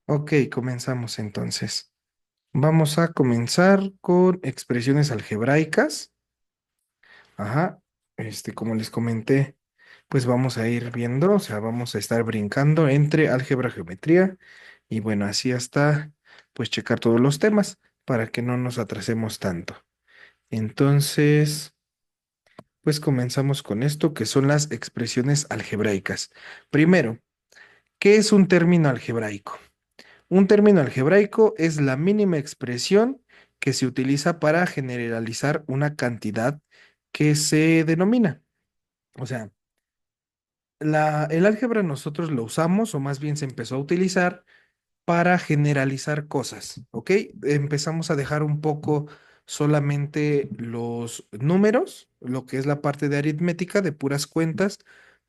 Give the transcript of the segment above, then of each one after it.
Ok, comenzamos entonces. Vamos a comenzar con expresiones algebraicas. Ajá, como les comenté, pues vamos a ir viendo, o sea, vamos a estar brincando entre álgebra, geometría y bueno, así hasta pues checar todos los temas para que no nos atrasemos tanto. Entonces, pues comenzamos con esto que son las expresiones algebraicas. Primero, ¿qué es un término algebraico? Un término algebraico es la mínima expresión que se utiliza para generalizar una cantidad que se denomina. O sea, el álgebra nosotros lo usamos, o más bien se empezó a utilizar para generalizar cosas, ¿ok? Empezamos a dejar un poco solamente los números, lo que es la parte de aritmética, de puras cuentas,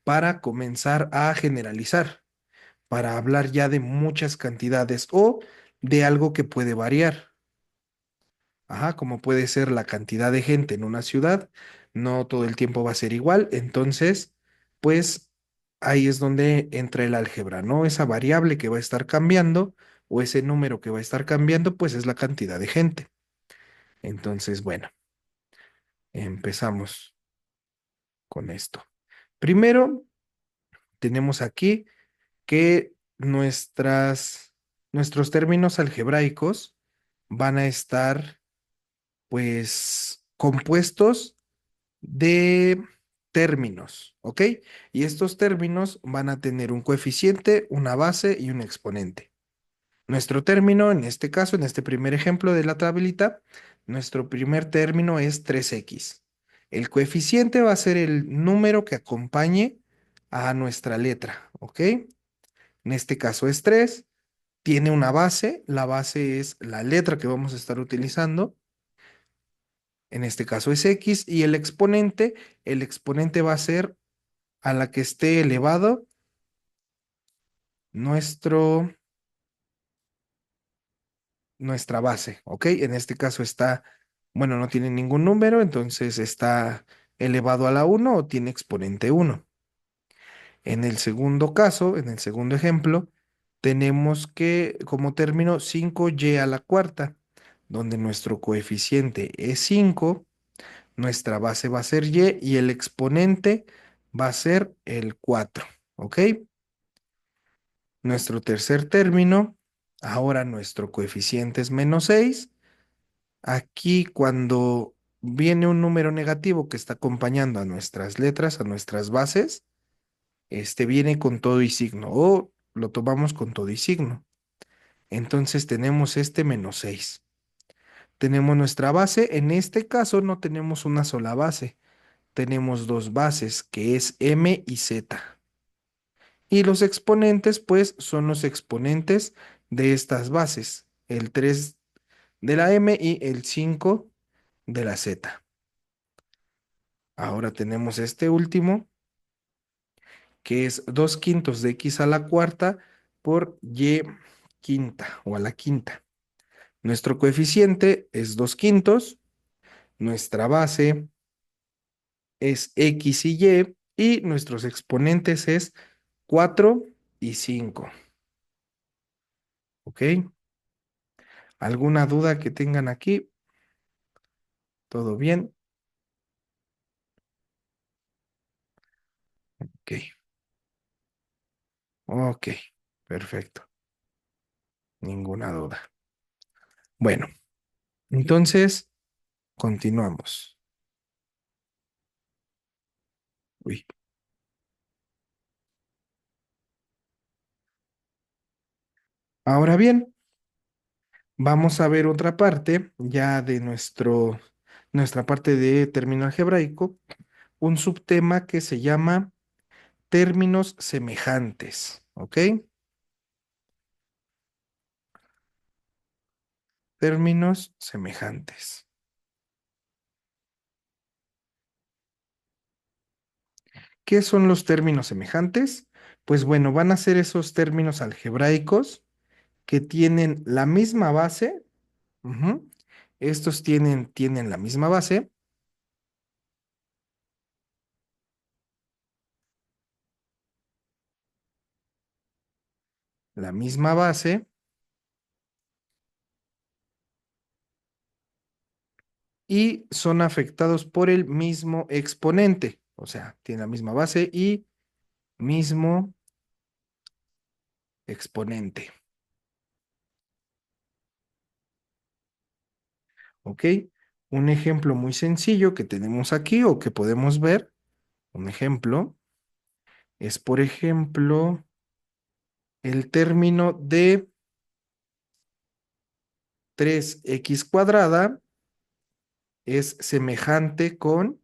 para comenzar a generalizar, para hablar ya de muchas cantidades o de algo que puede variar. Ajá, como puede ser la cantidad de gente en una ciudad, no todo el tiempo va a ser igual, entonces, pues ahí es donde entra el álgebra, ¿no? Esa variable que va a estar cambiando o ese número que va a estar cambiando, pues es la cantidad de gente. Entonces, bueno, empezamos con esto. Primero, tenemos aquí que nuestros términos algebraicos van a estar, pues, compuestos de términos, ¿ok? Y estos términos van a tener un coeficiente, una base y un exponente. Nuestro término, en este caso, en este primer ejemplo de la tablita, nuestro primer término es 3x. El coeficiente va a ser el número que acompañe a nuestra letra, ¿ok? En este caso es 3. Tiene una base, la base es la letra que vamos a estar utilizando. En este caso es x y el exponente va a ser a la que esté elevado nuestro, nuestra base, ¿ok? En este caso está, bueno, no tiene ningún número, entonces está elevado a la uno o tiene exponente uno. En el segundo caso, en el segundo ejemplo, tenemos que como término 5y a la cuarta, donde nuestro coeficiente es 5, nuestra base va a ser y el exponente va a ser el 4, ¿ok? Nuestro tercer término, ahora nuestro coeficiente es -6. Aquí cuando viene un número negativo que está acompañando a nuestras letras, a nuestras bases, este viene con todo y signo o lo tomamos con todo y signo. Entonces tenemos este -6. Tenemos nuestra base, en este caso no tenemos una sola base, tenemos dos bases que es m y z. Y los exponentes, pues, son los exponentes de estas bases, el 3 de la M y el 5 de la Z. Ahora tenemos este último, que es 2 quintos de X a la cuarta por Y quinta o a la quinta. Nuestro coeficiente es 2 quintos, nuestra base es X y nuestros exponentes es 4 y 5. ¿Ok? ¿Alguna duda que tengan aquí? ¿Todo bien? Ok, ok, perfecto, ninguna duda. Bueno, entonces continuamos. Uy. Ahora bien, vamos a ver otra parte ya de nuestra parte de término algebraico, un subtema que se llama términos semejantes, ¿ok? Términos semejantes. ¿Qué son los términos semejantes? Pues bueno, van a ser esos términos algebraicos que tienen la misma base. Ujú. Estos tienen la misma base, la misma base. y son afectados por el mismo exponente. O sea, tienen la misma base y mismo exponente. ¿Ok? Un ejemplo muy sencillo que tenemos aquí o que podemos ver, un ejemplo, es por ejemplo el término de 3x cuadrada es semejante con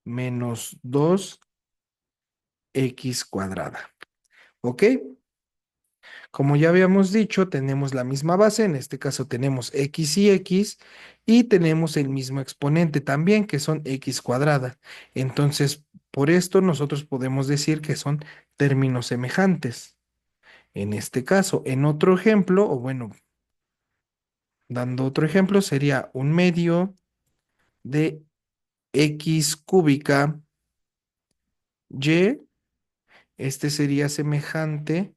menos 2x cuadrada. ¿Ok? Como ya habíamos dicho, tenemos la misma base, en este caso tenemos x, y tenemos el mismo exponente también, que son x cuadrada. Entonces, por esto nosotros podemos decir que son términos semejantes. En este caso, en otro ejemplo, o bueno, dando otro ejemplo, sería un medio de x cúbica y, este sería semejante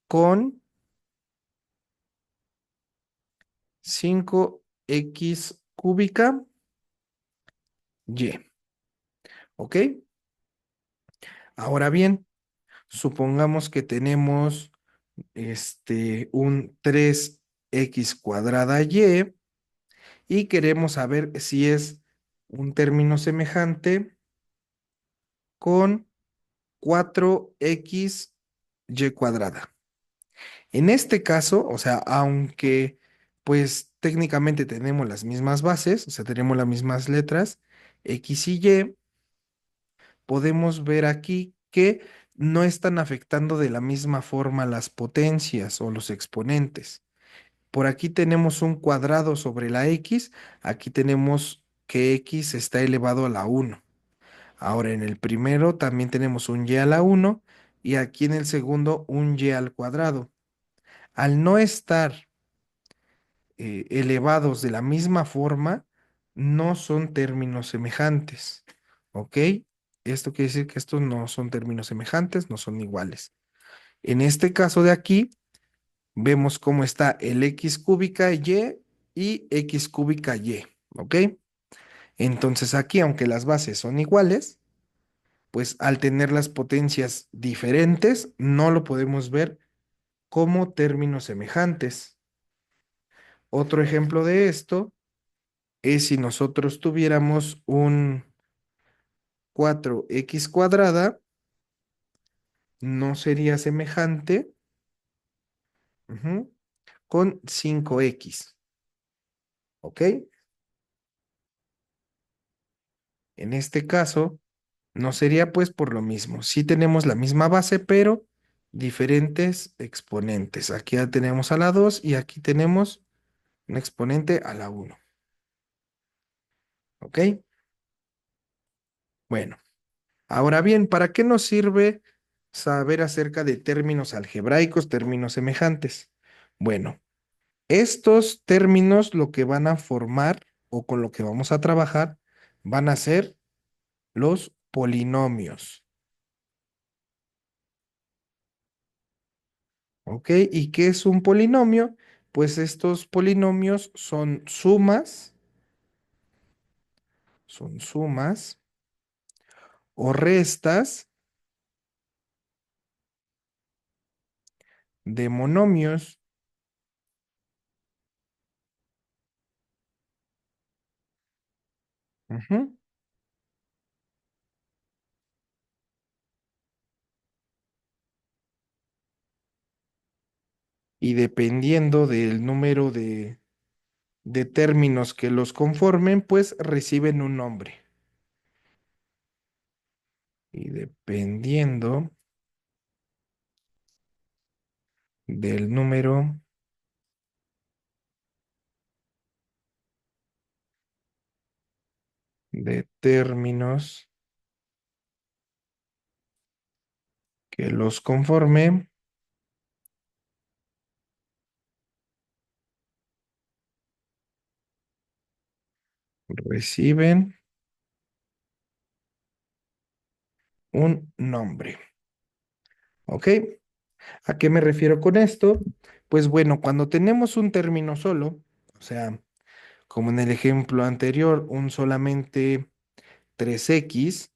con 5x cúbica y. ¿Ok? Ahora bien, supongamos que tenemos un 3x cuadrada y queremos saber si es un término semejante con 4x y cuadrada. En este caso, o sea, aunque pues técnicamente tenemos las mismas bases, o sea, tenemos las mismas letras, x y y, podemos ver aquí que no están afectando de la misma forma las potencias o los exponentes. Por aquí tenemos un cuadrado sobre la x, aquí tenemos que x está elevado a la 1. Ahora en el primero también tenemos un y a la 1 y aquí en el segundo un y al cuadrado. Al no estar elevados de la misma forma, no son términos semejantes. ¿Ok? Esto quiere decir que estos no son términos semejantes, no son iguales. En este caso de aquí, vemos cómo está el x cúbica y x cúbica y. ¿Ok? Entonces aquí, aunque las bases son iguales, pues al tener las potencias diferentes, no lo podemos ver como términos semejantes. Otro ejemplo de esto es si nosotros tuviéramos un 4x cuadrada, no sería semejante ujú, con 5x. ¿Ok? En este caso, no sería pues por lo mismo. Sí tenemos la misma base, pero diferentes exponentes. Aquí ya tenemos a la 2 y aquí tenemos un exponente a la 1. ¿Ok? Bueno, ahora bien, ¿para qué nos sirve saber acerca de términos algebraicos, términos semejantes? Bueno, estos términos lo que van a formar o con lo que vamos a trabajar van a ser los polinomios. ¿Ok? ¿Y qué es un polinomio? Pues estos polinomios son sumas o restas de monomios. Ujú. Y dependiendo del número de términos que los conformen, pues reciben un nombre. Y dependiendo del número de términos que los conformen, reciben un nombre. ¿Ok? ¿A qué me refiero con esto? Pues bueno, cuando tenemos un término solo, o sea, como en el ejemplo anterior, un solamente 3x,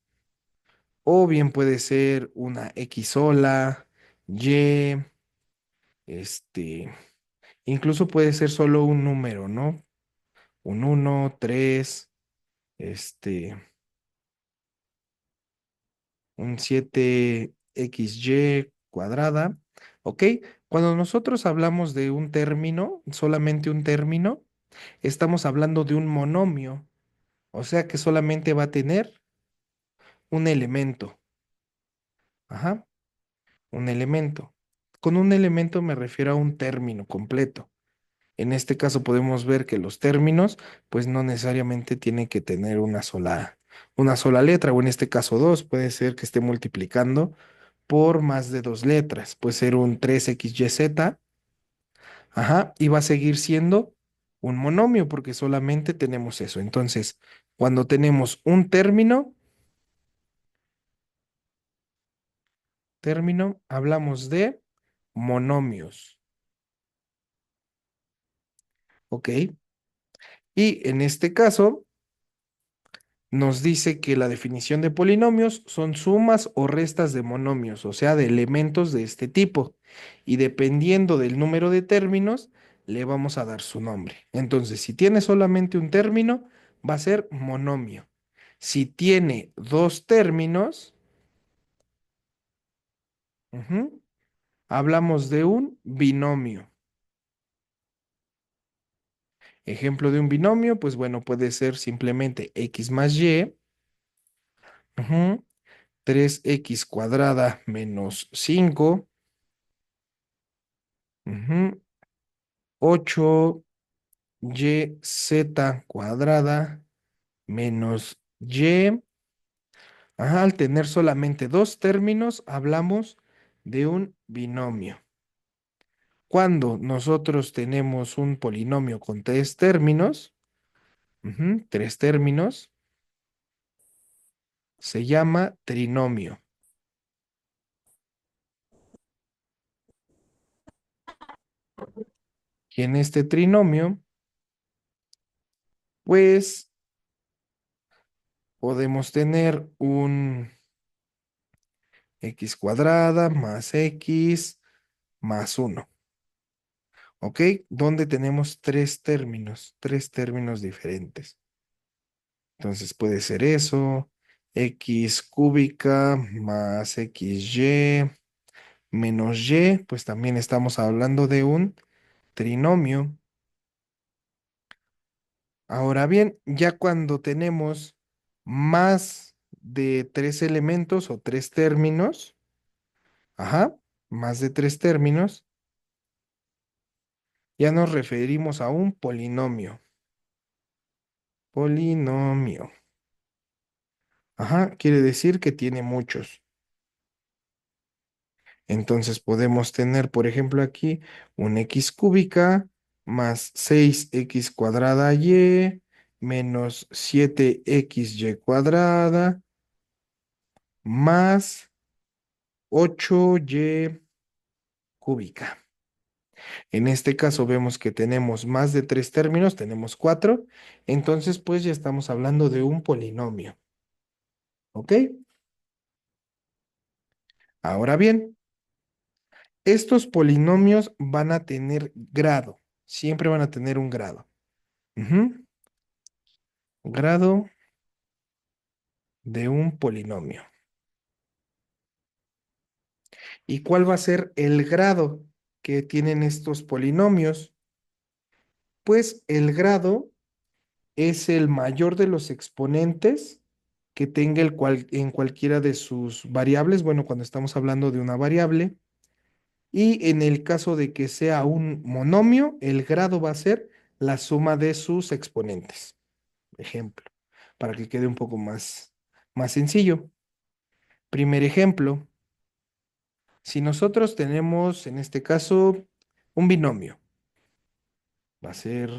o bien puede ser una x sola, y, este, incluso puede ser solo un número, ¿no? Un 1, 3, un 7xy cuadrada, ¿ok? Cuando nosotros hablamos de un término, solamente un término, estamos hablando de un monomio, o sea que solamente va a tener un elemento, ajá, un elemento. Con un elemento me refiero a un término completo. En este caso podemos ver que los términos, pues no necesariamente tienen que tener una sola letra, o en este caso dos, puede ser que esté multiplicando por más de dos letras. Puede ser un 3xyz, ajá, y va a seguir siendo un monomio porque solamente tenemos eso. Entonces, cuando tenemos un término, hablamos de monomios, ¿ok? Y en este caso, nos dice que la definición de polinomios son sumas o restas de monomios, o sea, de elementos de este tipo. Y dependiendo del número de términos, le vamos a dar su nombre. Entonces, si tiene solamente un término, va a ser monomio. Si tiene dos términos, ujú, hablamos de un binomio. Ejemplo de un binomio, pues bueno, puede ser simplemente x más y, ujú, 3x cuadrada menos 5. Ujú, 8y z cuadrada menos y. Ajá, al tener solamente dos términos, hablamos de un binomio. Cuando nosotros tenemos un polinomio con tres términos, ujú, tres términos, se llama trinomio. Y en este trinomio, pues podemos tener un x cuadrada más x más uno. ¿Ok? Donde tenemos tres términos diferentes. Entonces puede ser eso, x cúbica más xy menos y, pues también estamos hablando de un trinomio. Ahora bien, ya cuando tenemos más de tres elementos o tres términos, ajá, más de tres términos, ya nos referimos a un polinomio. Polinomio. Ajá, quiere decir que tiene muchos. Entonces podemos tener, por ejemplo, aquí un x cúbica más 6x cuadrada y menos 7xy cuadrada más 8y cúbica. En este caso vemos que tenemos más de tres términos, tenemos cuatro, entonces pues ya estamos hablando de un polinomio. ¿Ok? Ahora bien, estos polinomios van a tener grado, siempre van a tener un grado. Ujú. Grado de un polinomio. ¿Y cuál va a ser el grado que tienen estos polinomios? Pues el grado es el mayor de los exponentes que tenga en cualquiera de sus variables. Bueno, cuando estamos hablando de una variable. Y en el caso de que sea un monomio, el grado va a ser la suma de sus exponentes. Ejemplo, para que quede un poco más sencillo. Primer ejemplo. Si nosotros tenemos, en este caso, un binomio, va a ser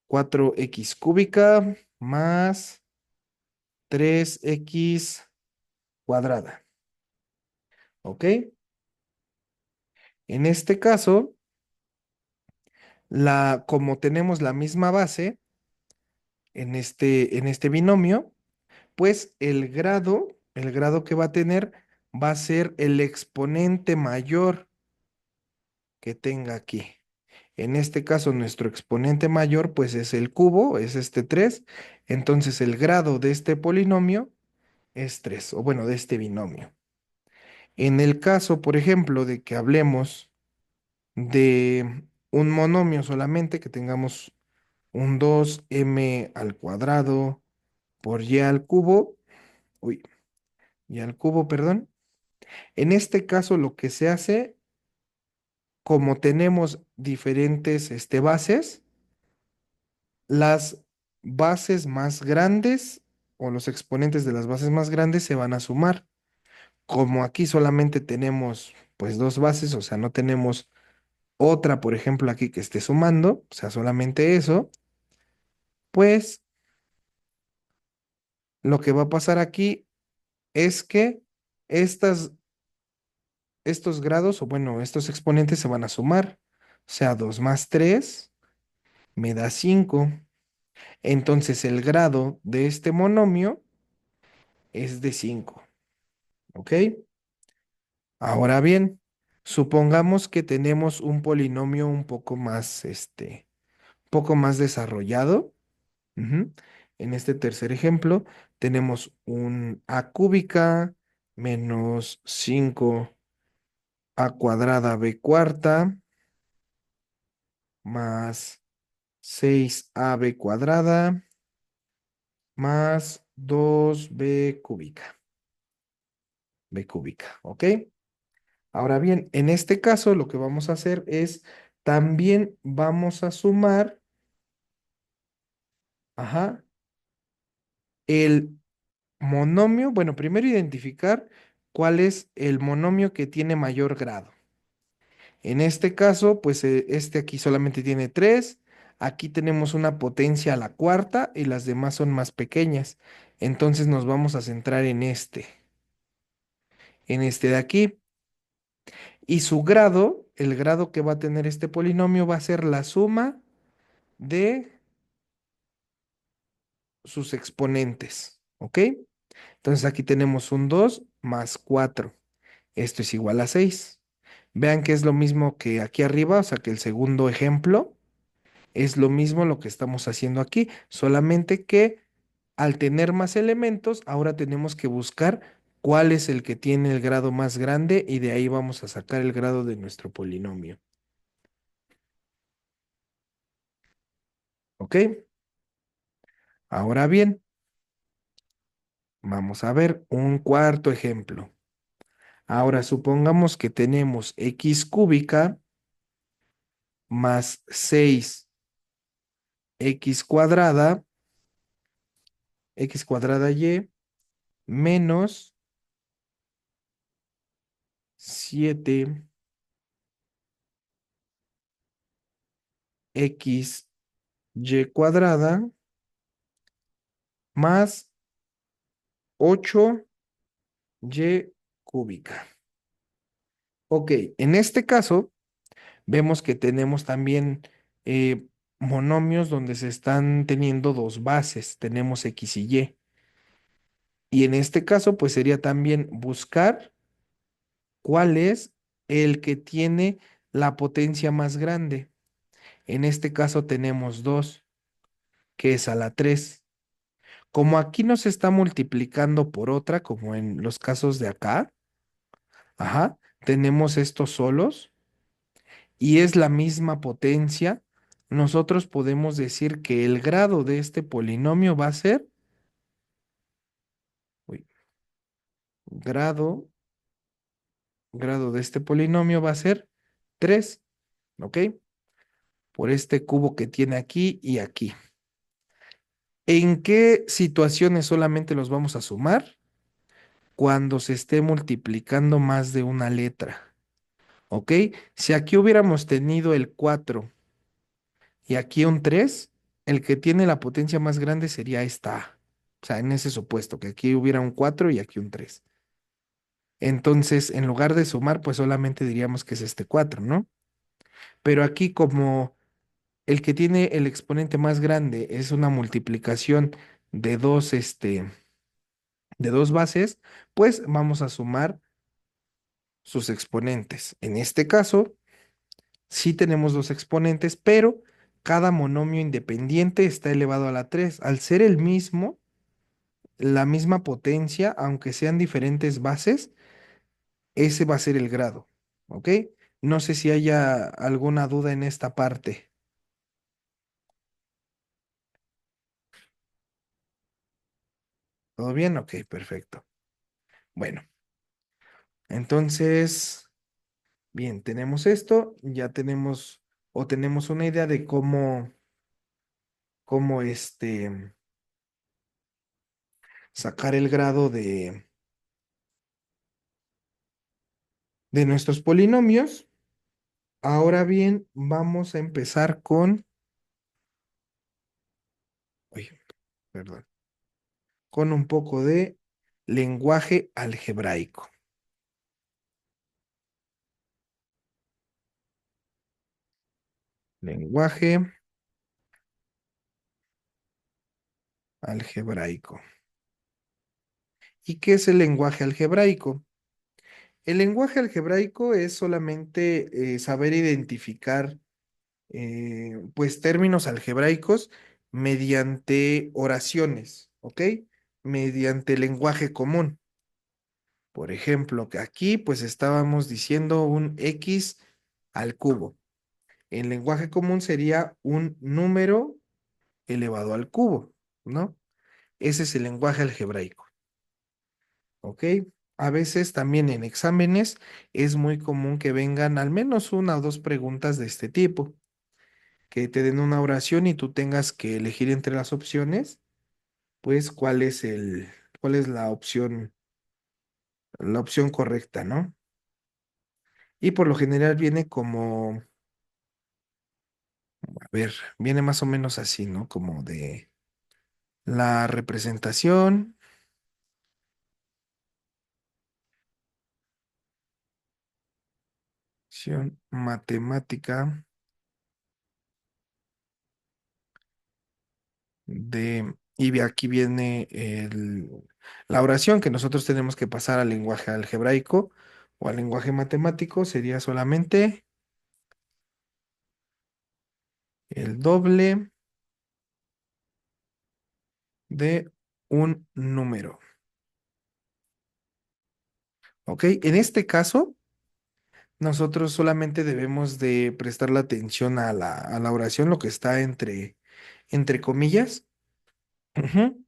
4x cúbica más 3x cuadrada. ¿Ok? En este caso, como tenemos la misma base en este binomio, pues el grado que va a tener va a ser el exponente mayor que tenga aquí. En este caso, nuestro exponente mayor, pues es el cubo, es este 3. Entonces, el grado de este polinomio es 3 o bueno, de este binomio. En el caso, por ejemplo, de que hablemos de un monomio solamente, que tengamos un 2m al cuadrado por y al cubo, uy, y al cubo, perdón. En este caso, lo que se hace, como tenemos diferentes bases, las bases más grandes o los exponentes de las bases más grandes se van a sumar. Como aquí solamente tenemos pues dos bases, o sea, no tenemos otra, por ejemplo, aquí que esté sumando, o sea, solamente eso, pues lo que va a pasar aquí es que estas, estos grados, o bueno, estos exponentes se van a sumar. O sea, 2 más 3 me da 5. Entonces el grado de este monomio es de 5. ¿Ok? Ahora bien, supongamos que tenemos un polinomio un poco más desarrollado. Ujú. En este tercer ejemplo, tenemos un a cúbica menos 5 a cuadrada b cuarta más 6ab cuadrada más 2b cúbica. B cúbica, ¿ok? Ahora bien, en este caso lo que vamos a hacer es también vamos a sumar, ajá, el monomio. Bueno, primero identificar cuál es el monomio que tiene mayor grado. En este caso, pues este aquí solamente tiene 3. Aquí tenemos una potencia a la cuarta y las demás son más pequeñas. Entonces nos vamos a centrar en este de aquí. Y su grado, el grado que va a tener este polinomio va a ser la suma de sus exponentes. ¿Ok? Entonces aquí tenemos un 2 más 4. Esto es igual a 6. Vean que es lo mismo que aquí arriba, o sea que el segundo ejemplo es lo mismo lo que estamos haciendo aquí, solamente que al tener más elementos, ahora tenemos que buscar cuál es el que tiene el grado más grande y de ahí vamos a sacar el grado de nuestro polinomio. ¿Ok? Ahora bien, vamos a ver un cuarto ejemplo. Ahora supongamos que tenemos x cúbica más 6 x cuadrada y menos 7x y cuadrada más 8y cúbica. Ok, en este caso vemos que tenemos también monomios donde se están teniendo dos bases, tenemos x y y. Y en este caso, pues sería también buscar cuál es el que tiene la potencia más grande. En este caso tenemos 2, que es a la 3. Como aquí no se está multiplicando por otra, como en los casos de acá, ajá, tenemos estos solos y es la misma potencia, nosotros podemos decir que el grado de este polinomio va a ser, uy, grado, grado de este polinomio va a ser 3, ¿ok? Por este cubo que tiene aquí y aquí. ¿En qué situaciones solamente los vamos a sumar? Cuando se esté multiplicando más de una letra, ¿ok? Si aquí hubiéramos tenido el 4 y aquí un 3, el que tiene la potencia más grande sería esta A. O sea, en ese supuesto, que aquí hubiera un 4 y aquí un 3. Entonces, en lugar de sumar, pues solamente diríamos que es este 4, ¿no? Pero aquí como el que tiene el exponente más grande es una multiplicación de de dos bases, pues vamos a sumar sus exponentes. En este caso, sí tenemos dos exponentes, pero cada monomio independiente está elevado a la 3. Al ser el mismo, la misma potencia, aunque sean diferentes bases, ese va a ser el grado, ¿ok? No sé si haya alguna duda en esta parte. ¿Todo bien? Ok, perfecto. Bueno, entonces, bien, tenemos esto, ya tenemos o tenemos una idea de cómo sacar el grado de nuestros polinomios. Ahora bien, vamos a empezar uy, perdón, con un poco de lenguaje algebraico. Lenguaje algebraico. ¿Y qué es el lenguaje algebraico? El lenguaje algebraico es solamente saber identificar pues términos algebraicos mediante oraciones, ¿ok? Mediante lenguaje común. Por ejemplo, que aquí pues estábamos diciendo un x al cubo. En lenguaje común sería un número elevado al cubo, ¿no? Ese es el lenguaje algebraico, ¿ok? A veces también en exámenes es muy común que vengan al menos una o dos preguntas de este tipo, que te den una oración y tú tengas que elegir entre las opciones, pues cuál es la opción correcta, ¿no? Y por lo general viene como, a ver, viene más o menos así, ¿no? Como de la representación matemática y de aquí viene la oración que nosotros tenemos que pasar al lenguaje algebraico o al lenguaje matemático sería solamente el doble de un número. ¿Ok? En este caso, nosotros solamente debemos de prestar la atención a a la oración, lo que está entre comillas, ujú,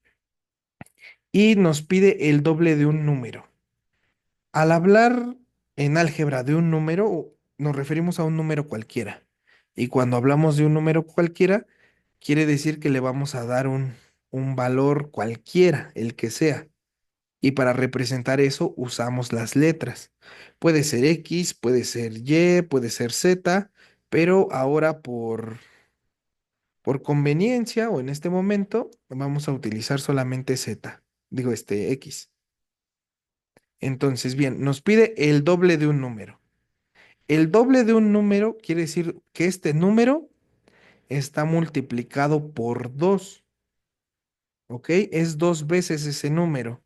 y nos pide el doble de un número. Al hablar en álgebra de un número, nos referimos a un número cualquiera. Y cuando hablamos de un número cualquiera, quiere decir que le vamos a dar un valor cualquiera, el que sea. Y para representar eso usamos las letras. Puede ser X, puede ser Y, puede ser Z, pero ahora por conveniencia o en este momento vamos a utilizar solamente Z. Digo, X. Entonces, bien, nos pide el doble de un número. El doble de un número quiere decir que este número está multiplicado por 2, ¿ok? Es dos veces ese número.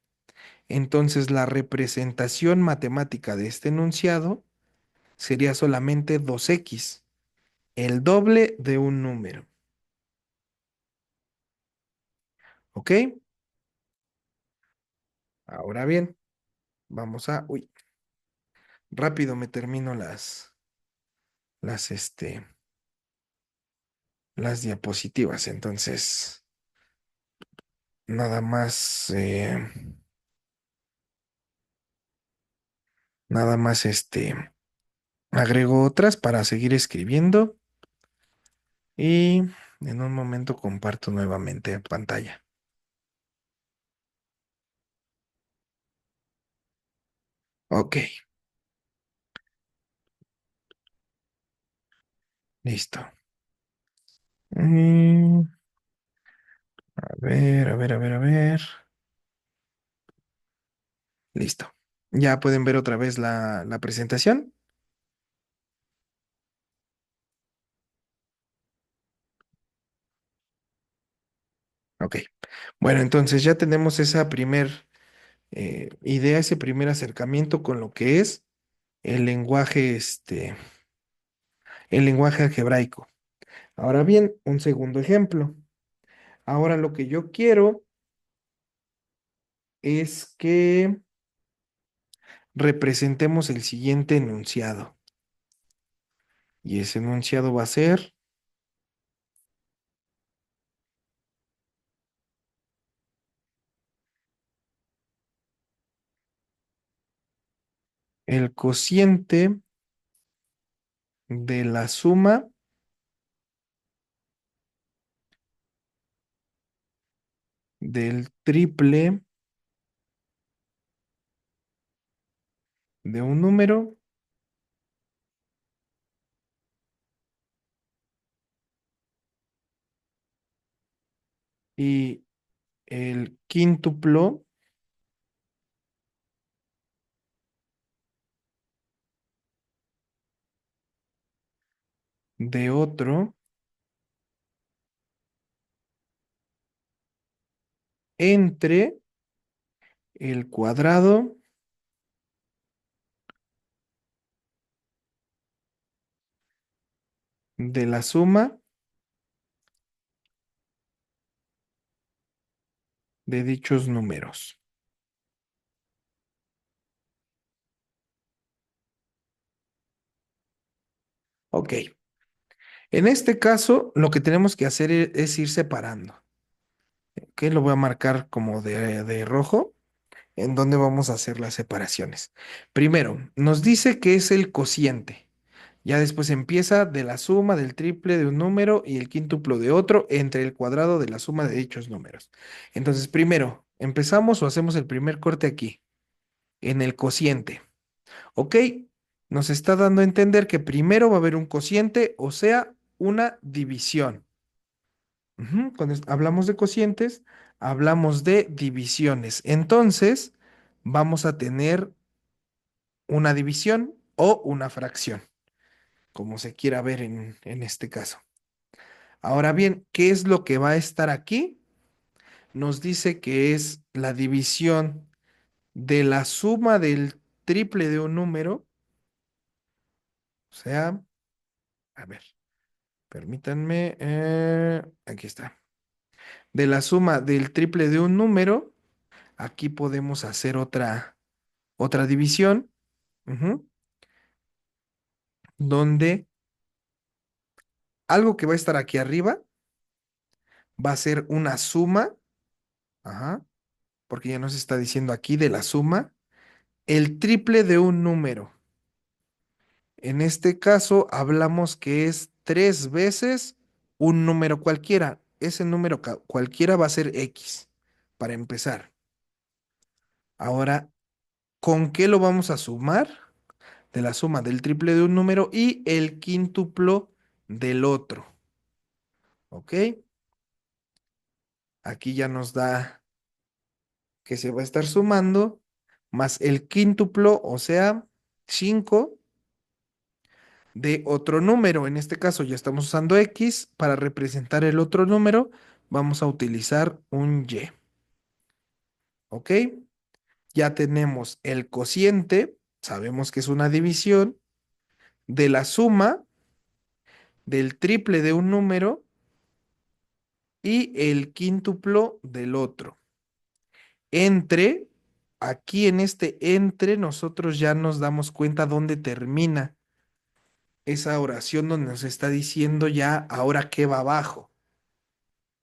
Entonces, la representación matemática de este enunciado sería solamente 2x, el doble de un número, ¿ok? Ahora bien, uy, rápido me termino las, este, las diapositivas. Entonces, nada más, nada más, agrego otras para seguir escribiendo y en un momento comparto nuevamente pantalla. Ok, listo. Mm, a ver, a ver, a ver, a ver. Listo. Ya pueden ver otra vez la presentación. Ok. Bueno, entonces ya tenemos esa primer idea, ese primer acercamiento con lo que es el lenguaje, el lenguaje algebraico. Ahora bien, un segundo ejemplo. Ahora lo que yo quiero es que representemos el siguiente enunciado. Y ese enunciado va a ser el cociente de la suma del triple de un número y el quíntuplo de otro entre el cuadrado de la suma de dichos números. Ok. En este caso, lo que tenemos que hacer es ir separando. Ok, lo voy a marcar como de rojo, en donde vamos a hacer las separaciones. Primero, nos dice que es el cociente. Ya después empieza de la suma del triple de un número y el quíntuplo de otro entre el cuadrado de la suma de dichos números. Entonces, primero, empezamos o hacemos el primer corte aquí, en el cociente. ¿Ok? Nos está dando a entender que primero va a haber un cociente, o sea, una división. Ujú. Cuando hablamos de cocientes, hablamos de divisiones. Entonces, vamos a tener una división o una fracción, como se quiera ver en este caso. Ahora bien, ¿qué es lo que va a estar aquí? Nos dice que es la división de la suma del triple de un número, o sea, a ver, permítanme, aquí está. De la suma del triple de un número, aquí podemos hacer otra división, ujú, donde algo que va a estar aquí arriba va a ser una suma, ajá, porque ya nos está diciendo aquí de la suma, el triple de un número. En este caso, hablamos que es tres veces un número cualquiera. Ese número cualquiera va a ser X, para empezar. Ahora, ¿con qué lo vamos a sumar? De la suma del triple de un número y el quíntuplo del otro. ¿Ok? Aquí ya nos da que se va a estar sumando más el quíntuplo, o sea, 5 de otro número. En este caso ya estamos usando X. Para representar el otro número, vamos a utilizar un Y. ¿Ok? Ya tenemos el cociente, sabemos que es una división, de la suma del triple de un número y el quíntuplo del otro. Entre, aquí en este entre, nosotros ya nos damos cuenta dónde termina esa oración donde nos está diciendo ya ahora qué va abajo.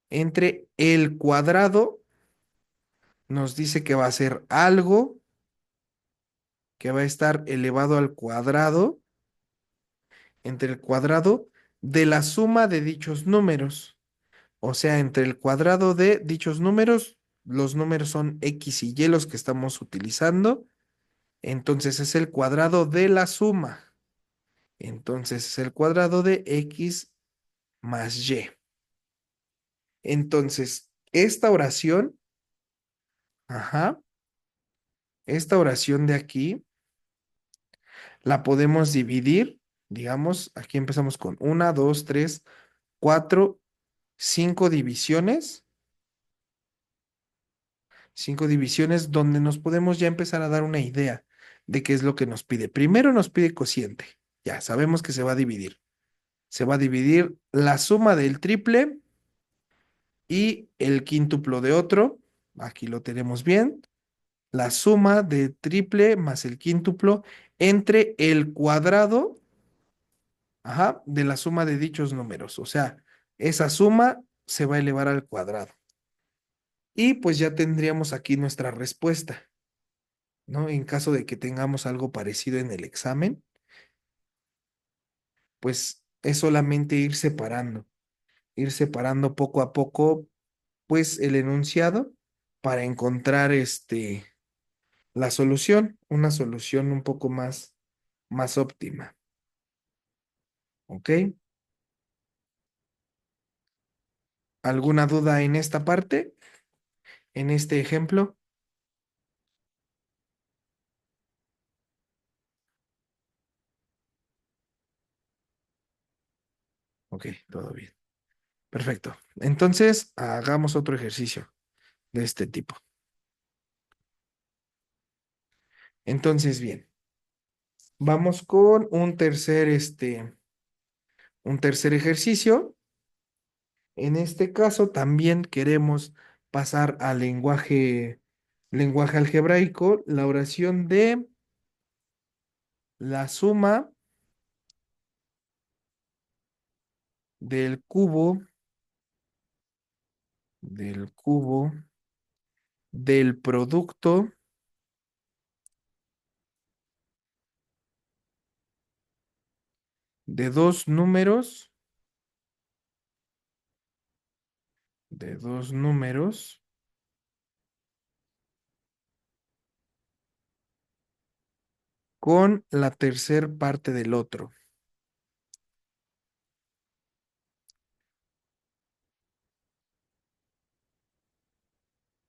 Entre el cuadrado nos dice que va a ser algo que va a estar elevado al cuadrado, entre el cuadrado de la suma de dichos números. O sea, entre el cuadrado de dichos números, los números son X y Y los que estamos utilizando. Entonces es el cuadrado de la suma. Entonces es el cuadrado de X más Y. Entonces, esta oración, ajá, esta oración de aquí la podemos dividir, digamos, aquí empezamos con una, dos, tres, cuatro, cinco cinco divisiones donde nos podemos ya empezar a dar una idea de qué es lo que nos pide. Primero nos pide cociente, ya sabemos que se va a dividir. Se va a dividir la suma del triple y el quíntuplo de otro, aquí lo tenemos bien, la suma de triple más el quíntuplo entre el cuadrado, ajá, de la suma de dichos números. O sea, esa suma se va a elevar al cuadrado. Y pues ya tendríamos aquí nuestra respuesta, ¿no? En caso de que tengamos algo parecido en el examen, pues es solamente ir separando poco a poco, pues el enunciado para encontrar la solución, una solución un poco más óptima, ¿ok? ¿Alguna duda en esta parte, en este ejemplo? Ok, todo bien. Perfecto. Entonces, hagamos otro ejercicio de este tipo. Entonces, bien, vamos con un tercer ejercicio. En este caso, también queremos pasar al lenguaje algebraico, la oración de la suma del cubo del producto de dos números con la tercer parte del otro.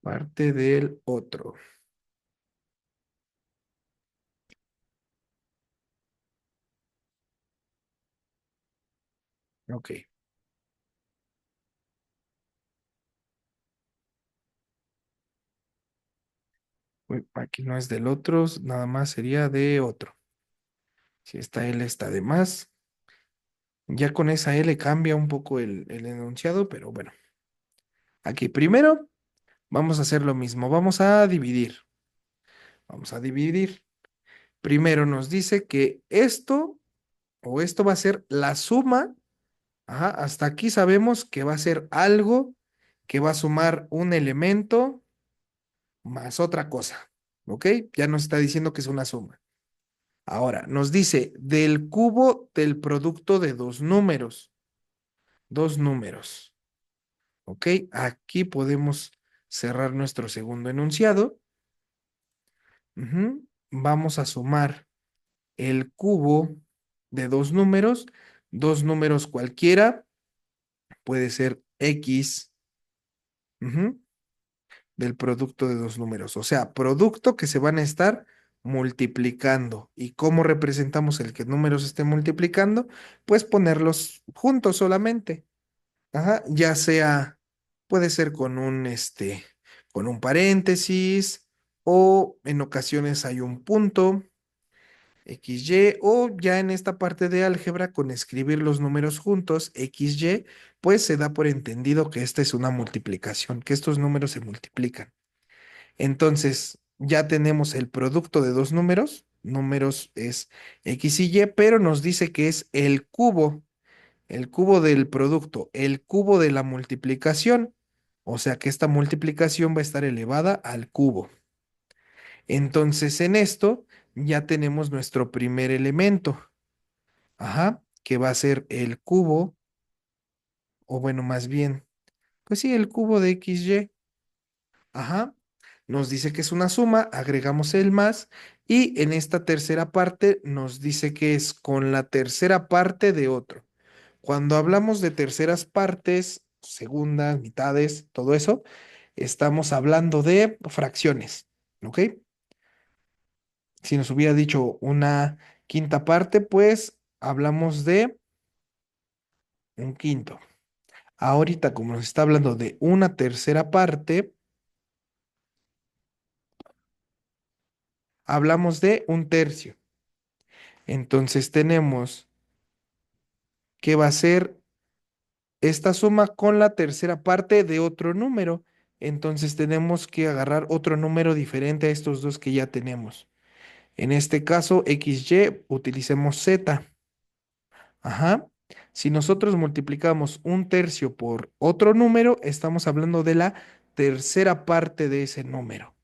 Parte del otro. Ok. Uy, aquí no es del otro, nada más sería de otro. Si esta L está de más, ya con esa L cambia un poco el enunciado, pero bueno. Aquí primero vamos a hacer lo mismo. Vamos a dividir. Vamos a dividir. Primero nos dice que esto va a ser la suma. Ajá, hasta aquí sabemos que va a ser algo que va a sumar un elemento más otra cosa. ¿Ok? Ya nos está diciendo que es una suma. Ahora, nos dice del cubo del producto de dos números. Dos números. ¿Ok? Aquí podemos cerrar nuestro segundo enunciado. Ujú. Vamos a sumar el cubo de dos números cualquiera, puede ser X, ujú, del producto de dos números. O sea, producto que se van a estar multiplicando. ¿Y cómo representamos el que números estén multiplicando? Pues ponerlos juntos solamente. Ajá, ya sea, puede ser con un paréntesis o en ocasiones hay un punto, XY, o ya en esta parte de álgebra con escribir los números juntos, XY, pues se da por entendido que esta es una multiplicación, que estos números se multiplican. Entonces, ya tenemos el producto de dos números es X y Y, pero nos dice que es el cubo del producto, el cubo de la multiplicación, o sea que esta multiplicación va a estar elevada al cubo. Entonces en esto ya tenemos nuestro primer elemento, ajá, que va a ser el cubo, o bueno, más bien, pues sí, el cubo de XY, ajá. Nos dice que es una suma, agregamos el más y en esta tercera parte nos dice que es con la tercera parte de otro. Cuando hablamos de terceras partes, segundas, mitades, todo eso, estamos hablando de fracciones, ¿ok? Si nos hubiera dicho una quinta parte, pues hablamos de un quinto. Ahorita, como nos está hablando de una tercera parte, hablamos de un tercio. Entonces tenemos que va a ser esta suma con la tercera parte de otro número. Entonces tenemos que agarrar otro número diferente a estos dos que ya tenemos. En este caso, XY, utilicemos Z. Ajá. Si nosotros multiplicamos un tercio por otro número, estamos hablando de la tercera parte de ese número.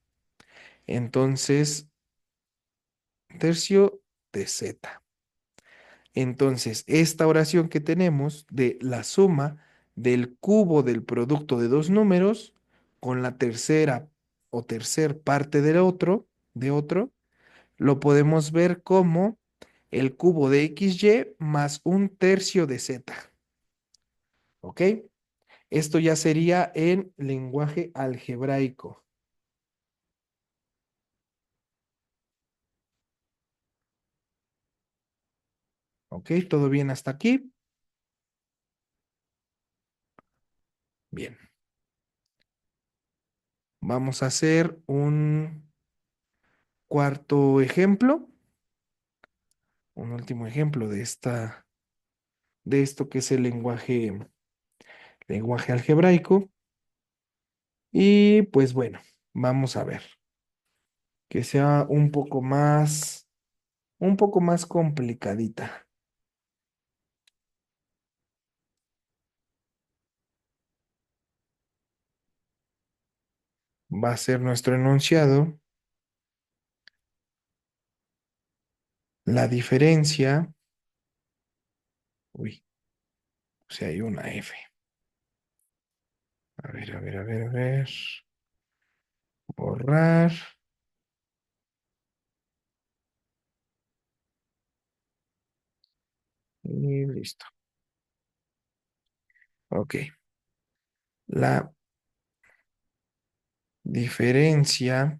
Entonces, tercio de Z. Entonces, esta oración que tenemos de la suma del cubo del producto de dos números con la tercera o tercer parte de otro, lo podemos ver como el cubo de XY más un tercio de Z. ¿Ok? Esto ya sería en lenguaje algebraico. ¿Ok? ¿Todo bien hasta aquí? Bien. Vamos a hacer un cuarto ejemplo, un último ejemplo de esto que es el lenguaje algebraico. Y pues bueno, vamos a ver que sea un poco más complicadita. Va a ser nuestro enunciado, la diferencia, uy, o sea, hay una F. A ver, a ver, a ver, a ver. Borrar y listo. Ok. La diferencia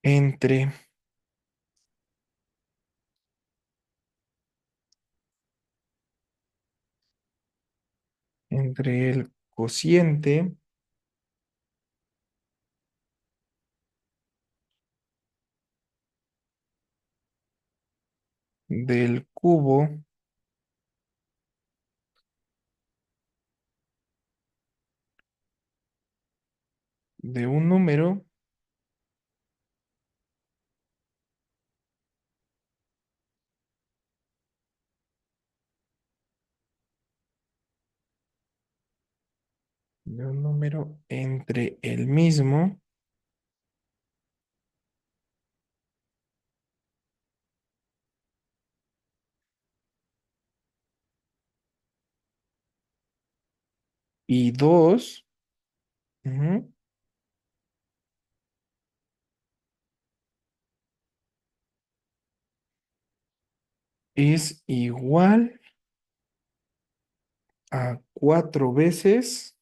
entre, entre el cociente del cubo de un número entre el mismo y 2 es igual a 4 veces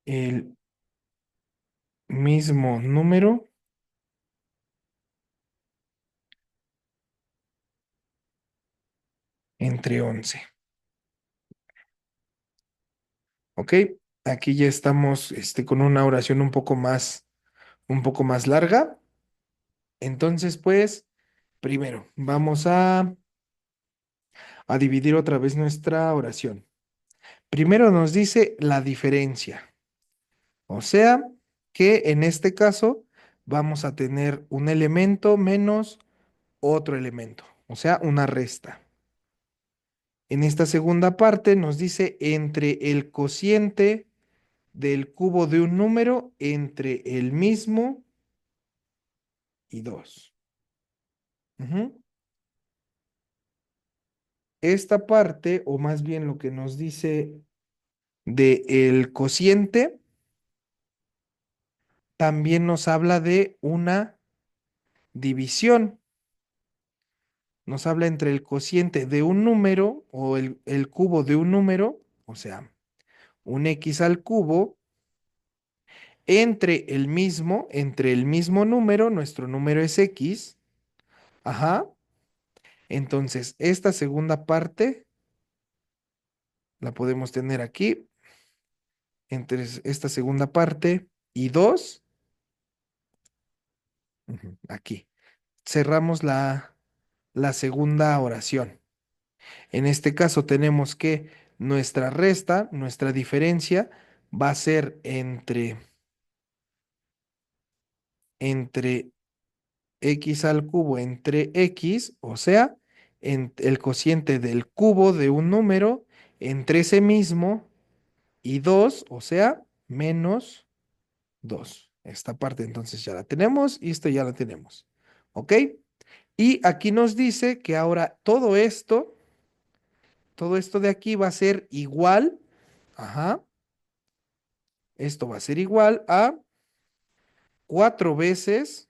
el mismo número entre 11. ¿Ok? Aquí ya estamos con una oración un poco más larga. Entonces, pues, primero, vamos a dividir otra vez nuestra oración. Primero nos dice la diferencia. O sea, que en este caso vamos a tener un elemento menos otro elemento. O sea, una resta. En esta segunda parte nos dice entre el cociente del cubo de un número entre el mismo y 2. Esta parte, o más bien lo que nos dice de el cociente, también nos habla de una División nos habla entre el cociente de un número o el cubo de un número, o sea, un x al cubo, entre el mismo número, nuestro número es x, ajá. Entonces, esta segunda parte la podemos tener aquí, entre esta segunda parte y 2, aquí. Cerramos la segunda oración. En este caso tenemos que nuestra resta, nuestra diferencia, va a ser entre x al cubo entre x, o sea, el cociente del cubo de un número entre ese mismo y 2, o sea, menos 2. Esta parte entonces ya la tenemos y esto ya la tenemos. ¿Ok? Y aquí nos dice que ahora todo esto de aquí va a ser igual, ajá, esto va a ser igual a 4 veces,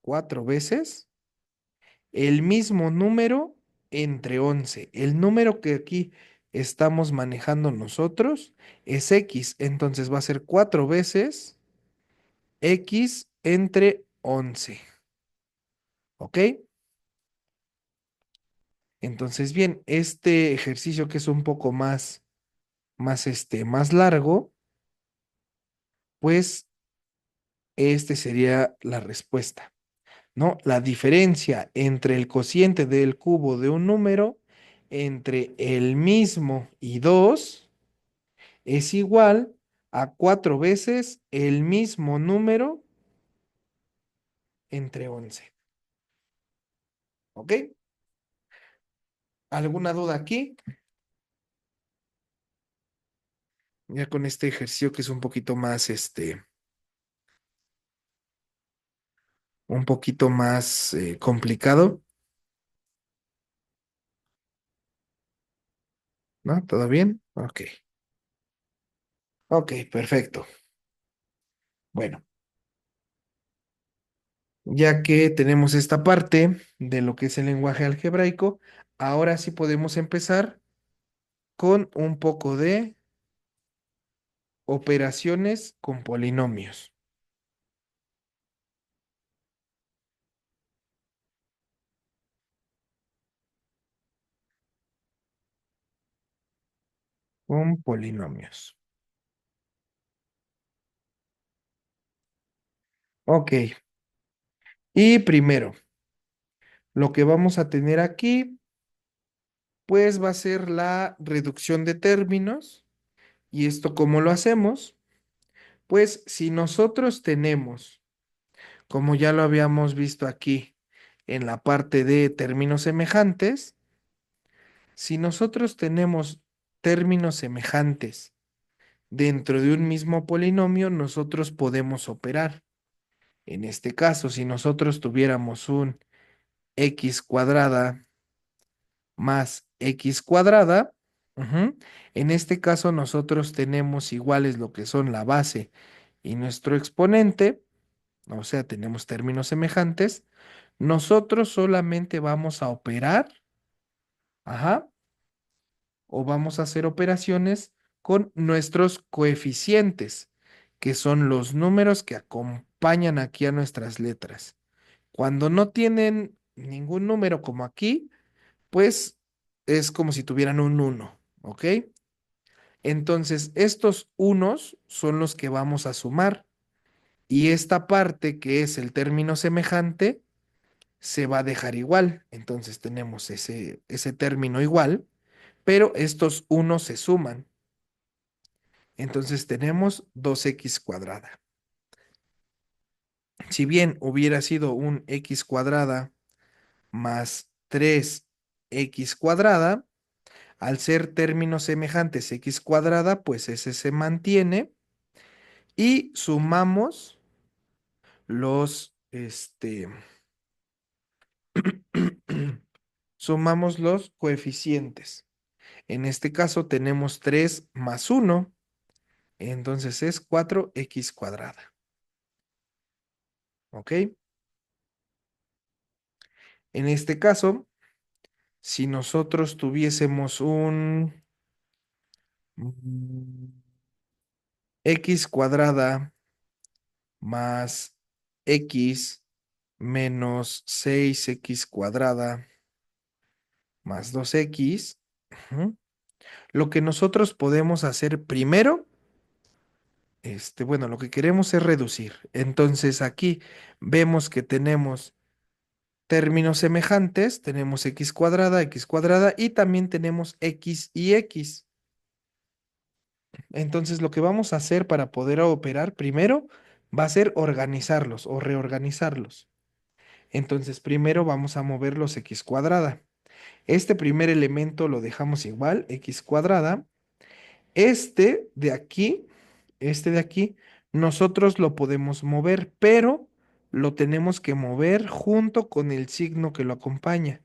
4 veces el mismo número entre 11. El número que aquí estamos manejando nosotros es x, entonces va a ser 4 veces x entre 11. ¿Ok? Entonces, bien, este ejercicio que es un poco más largo, pues este sería la respuesta, ¿no? La diferencia entre el cociente del cubo de un número entre el mismo y 2 es igual a 4 veces el mismo número entre 11. ¿Ok? ¿Alguna duda aquí? Ya con este ejercicio que es un poquito más complicado, ¿no? ¿Todo bien? Ok. Ok, perfecto. Bueno, ya que tenemos esta parte de lo que es el lenguaje algebraico, ahora sí podemos empezar con un poco de operaciones con polinomios. Con polinomios. Ok, y primero, lo que vamos a tener aquí, pues va a ser la reducción de términos. ¿Y esto cómo lo hacemos? Pues si nosotros tenemos, como ya lo habíamos visto aquí en la parte de términos semejantes, si nosotros tenemos términos semejantes dentro de un mismo polinomio, nosotros podemos operar. En este caso, si nosotros tuviéramos un x cuadrada más x cuadrada, ujú, en este caso nosotros tenemos iguales lo que son la base y nuestro exponente, o sea, tenemos términos semejantes, nosotros solamente vamos a operar, ajá, o vamos a hacer operaciones con nuestros coeficientes, que son los números que acompañan aquí a nuestras letras. Cuando no tienen ningún número como aquí, pues es como si tuvieran un uno, ¿ok? Entonces, estos unos son los que vamos a sumar y esta parte que es el término semejante se va a dejar igual. Entonces tenemos ese término igual, pero estos unos se suman. Entonces tenemos 2x cuadrada. Si bien hubiera sido un x cuadrada más 3x cuadrada, al ser términos semejantes x cuadrada, pues ese se mantiene y sumamos los, sumamos los coeficientes. En este caso tenemos 3 más 1, entonces es 4x cuadrada. ¿Ok? En este caso, si nosotros tuviésemos un mm, x cuadrada más x menos 6x cuadrada más 2x, ujú, lo que nosotros podemos hacer primero, bueno, lo que queremos es reducir. Entonces aquí vemos que tenemos términos semejantes, tenemos x cuadrada y también tenemos x y x. Entonces lo que vamos a hacer para poder operar primero va a ser organizarlos o reorganizarlos. Entonces primero vamos a mover los x cuadrada. Este primer elemento lo dejamos igual, x cuadrada. Este de aquí, este de aquí, nosotros lo podemos mover, pero lo tenemos que mover junto con el signo que lo acompaña.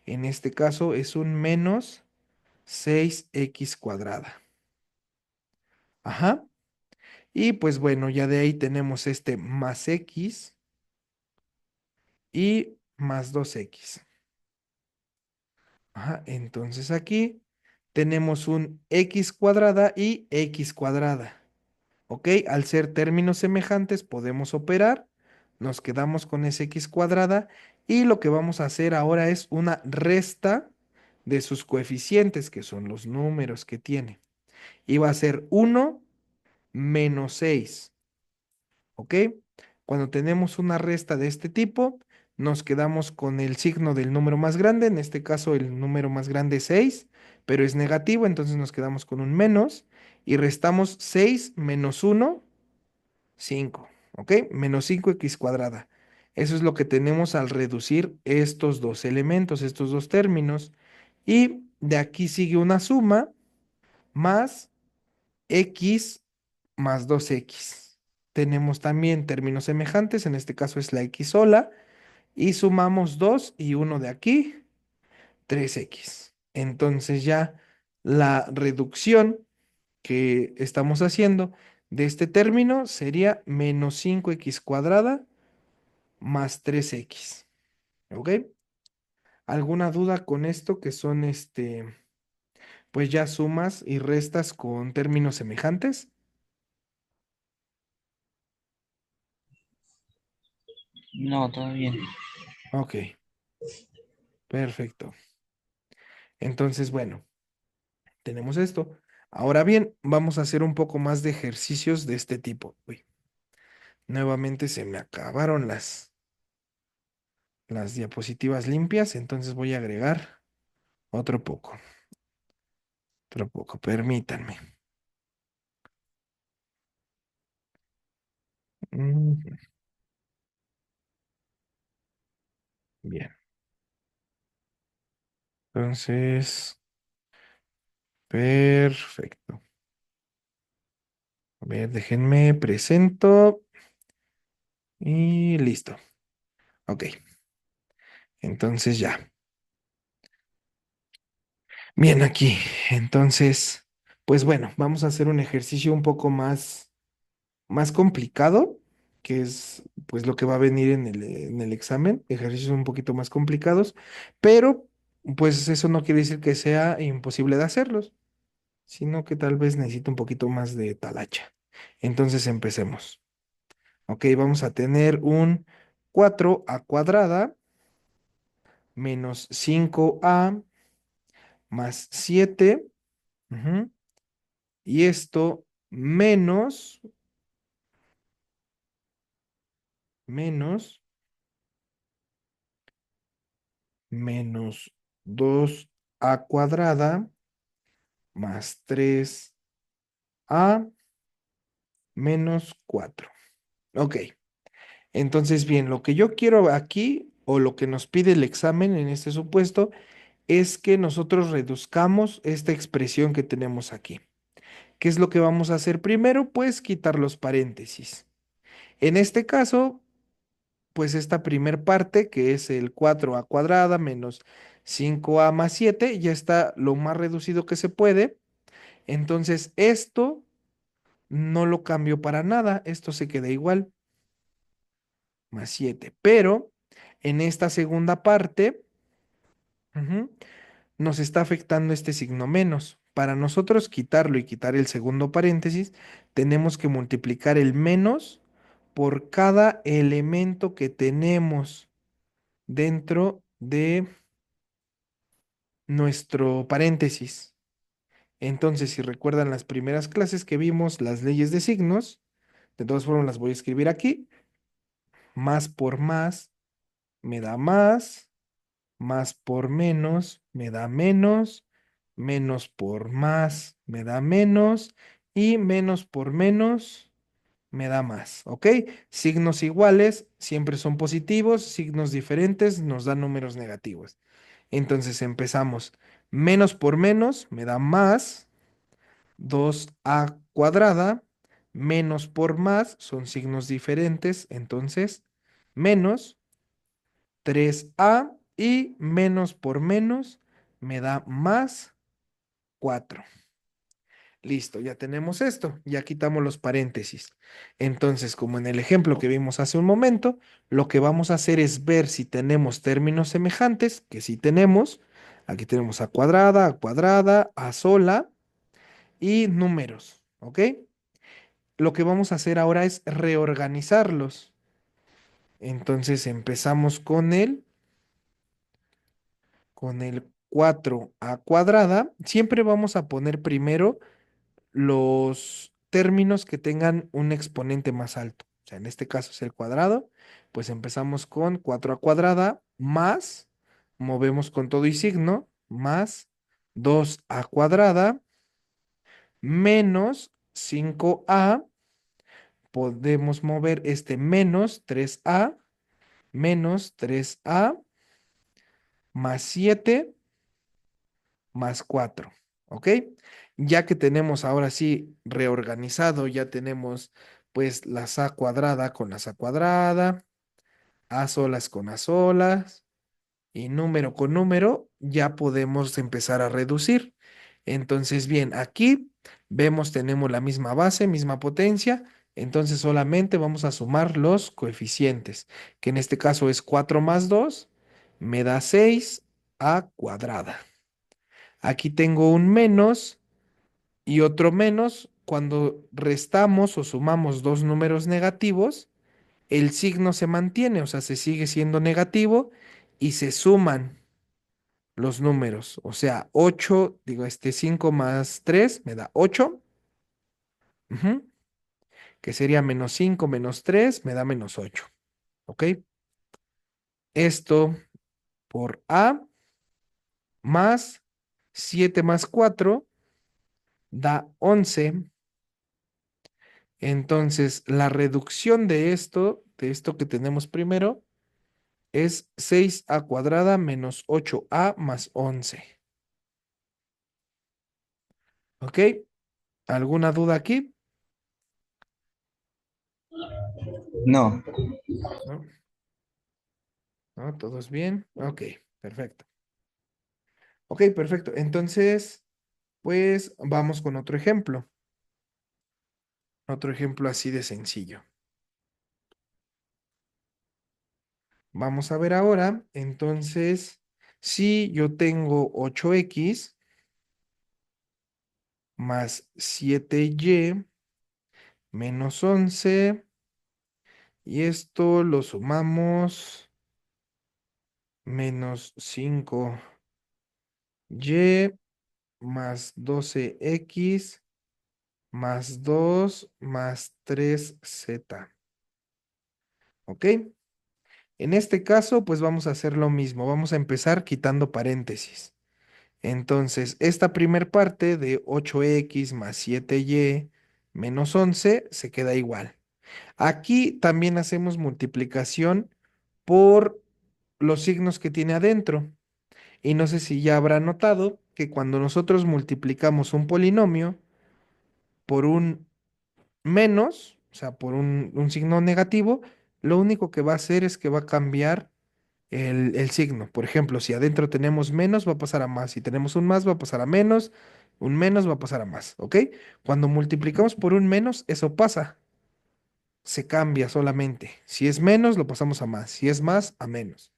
En este caso es un menos 6x cuadrada. Ajá. Y pues bueno, ya de ahí tenemos este más x y más 2x. Ajá. Entonces aquí tenemos un x cuadrada y x cuadrada. ¿Ok? Al ser términos semejantes podemos operar, nos quedamos con ese x cuadrada y lo que vamos a hacer ahora es una resta de sus coeficientes, que son los números que tiene. Y va a ser 1 menos 6. ¿Ok? Cuando tenemos una resta de este tipo, nos quedamos con el signo del número más grande, en este caso el número más grande es 6, pero es negativo, entonces nos quedamos con un menos y restamos 6 menos 1, 5, ¿ok? Menos 5x cuadrada. Eso es lo que tenemos al reducir estos dos elementos, estos dos términos. Y de aquí sigue una suma más x más 2x. Tenemos también términos semejantes, en este caso es la x sola, y sumamos 2 y 1 de aquí, 3x. Entonces ya la reducción que estamos haciendo de este término sería menos 5x cuadrada más 3x. ¿Ok? ¿Alguna duda con esto que son pues ya sumas y restas con términos semejantes? No, todo bien. Ok, perfecto. Entonces, bueno, tenemos esto. Ahora bien, vamos a hacer un poco más de ejercicios de este tipo. Uy, nuevamente se me acabaron las diapositivas limpias, entonces voy a agregar otro poco, permítanme. Mm, Bien, entonces, perfecto. A ver, déjenme presento y listo. Ok, entonces ya. Bien, aquí. Entonces, pues bueno, vamos a hacer un ejercicio un poco más complicado, que es pues lo que va a venir en el examen, ejercicios un poquito más complicados, pero pues eso no quiere decir que sea imposible de hacerlos, sino que tal vez necesite un poquito más de talacha. Entonces empecemos. Ok, vamos a tener un 4a cuadrada menos 5a más 7. Ujú, y esto menos 2a cuadrada más 3a menos 4. Ok, entonces bien, lo que yo quiero aquí o lo que nos pide el examen en este supuesto es que nosotros reduzcamos esta expresión que tenemos aquí. ¿Qué es lo que vamos a hacer primero? Pues quitar los paréntesis. En este caso, pues esta primer parte, que es el 4a cuadrada menos 5a más 7, ya está lo más reducido que se puede. Entonces, esto no lo cambio para nada, esto se queda igual, más 7. Pero En esta segunda parte, ujú, nos está afectando este signo menos. Para nosotros quitarlo y quitar el segundo paréntesis, tenemos que multiplicar el menos por cada elemento que tenemos dentro de nuestro paréntesis. Entonces, si recuerdan las primeras clases que vimos, las leyes de signos, de todas formas las voy a escribir aquí. Más por más, más por menos me da menos, menos por más me da menos y menos por menos me da más, ¿ok? Signos iguales siempre son positivos, signos diferentes nos dan números negativos. Entonces empezamos. Menos por menos me da más, 2a cuadrada, menos por más son signos diferentes, entonces menos 3a y menos por menos me da más 4. Listo, ya tenemos esto, ya quitamos los paréntesis. Entonces, como en el ejemplo que vimos hace un momento, lo que vamos a hacer es ver si tenemos términos semejantes, que sí tenemos. Aquí tenemos a cuadrada, a sola y números, ¿ok? Lo que vamos a hacer ahora es reorganizarlos. Entonces empezamos con el 4a cuadrada. Siempre vamos a poner primero los términos que tengan un exponente más alto. O sea, en este caso es el cuadrado. Pues empezamos con 4a cuadrada más, movemos con todo y signo, más 2a cuadrada menos 5a. Podemos mover este menos 3a menos 3a más 7 más 4. ¿Ok? Ya que tenemos ahora sí reorganizado, ya tenemos pues las a cuadrada con las a cuadrada, a solas con a solas y número con número, ya podemos empezar a reducir. Entonces, bien, aquí vemos, tenemos la misma base, misma potencia, entonces solamente vamos a sumar los coeficientes, que en este caso es 4 más 2 me da 6 a cuadrada. Aquí tengo un menos y otro menos. Cuando restamos o sumamos dos números negativos, el signo se mantiene, o sea, se sigue siendo negativo y se suman los números. O sea, 8 digo, 5 más 3 me da 8, ujú, que sería menos 5 menos 3 me da menos 8. ¿Ok? Esto por A más 7 más 4 da 11. Entonces, la reducción de esto que tenemos primero, es 6a cuadrada menos 8a más 11. ¿Ok? ¿Alguna duda aquí? No, ¿No? ¿No? ¿Todos bien? Ok, perfecto. Ok, perfecto. Entonces, pues vamos con otro ejemplo. Otro ejemplo así de sencillo. Vamos a ver ahora, entonces, si yo tengo 8x más 7y menos 11 y esto lo sumamos menos 5y más 12x más 2 más 3z. ¿Ok? En este caso, pues vamos a hacer lo mismo. Vamos a empezar quitando paréntesis. Entonces, esta primer parte de 8x más 7y menos 11 se queda igual. Aquí también hacemos multiplicación por los signos que tiene adentro. Y no sé si ya habrá notado que cuando nosotros multiplicamos un polinomio por un menos, o sea, por un signo negativo, lo único que va a hacer es que va a cambiar el signo. Por ejemplo, si adentro tenemos menos, va a pasar a más. Si tenemos un más, va a pasar a menos. Un menos va a pasar a más, ¿ok? Cuando multiplicamos por un menos, eso pasa. se cambia solamente. Si es menos, lo pasamos a más. Si es más, a menos.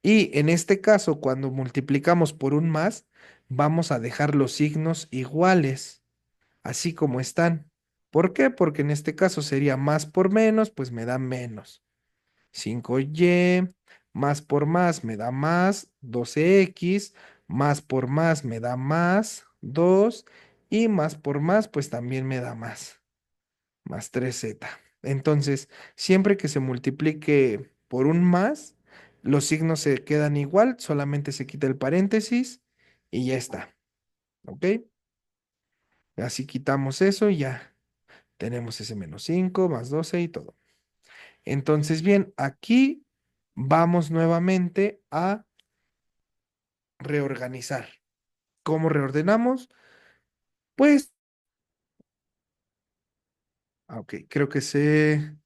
Y en este caso, cuando multiplicamos por un más, vamos a dejar los signos iguales, así como están. ¿Por qué? Porque en este caso sería más por menos, pues me da menos. 5y más por más me da más 12x, más por más me da más 2 y más por más pues también me da más 3z. Entonces, siempre que se multiplique por un más, los signos se quedan igual, solamente se quita el paréntesis y ya está, ¿ok? Así quitamos eso y ya tenemos ese menos 5 más 12 y todo. Entonces, bien, aquí vamos nuevamente a reorganizar. ¿Cómo reordenamos? Pues, ok, creo que se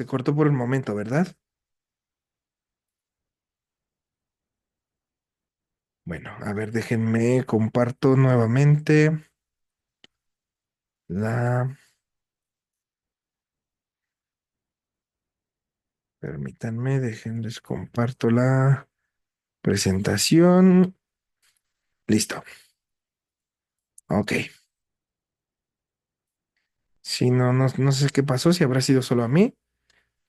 cortó por un momento, ¿verdad? Bueno, a ver, déjenme, comparto nuevamente la, permítanme, déjenles comparto la presentación. Listo. Ok. Si no, no sé qué pasó, si habrá sido solo a mí,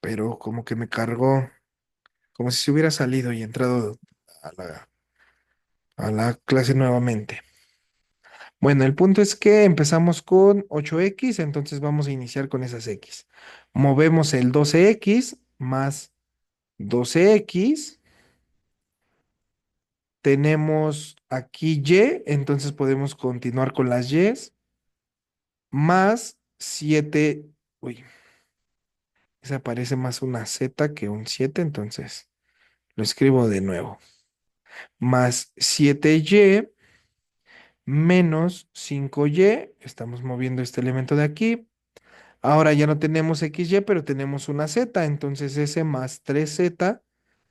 pero como que me cargó, como si se hubiera salido y entrado a la clase nuevamente. Bueno, el punto es que empezamos con 8x, entonces vamos a iniciar con esas x. Movemos el 12x más 12x. Tenemos aquí y, entonces podemos continuar con las y's, más 7. Uy, se aparece más una z que un 7, entonces lo escribo de nuevo. Más 7y menos 5y, estamos moviendo este elemento de aquí. Ahora ya no tenemos XY, pero tenemos una Z, entonces ese más 3Z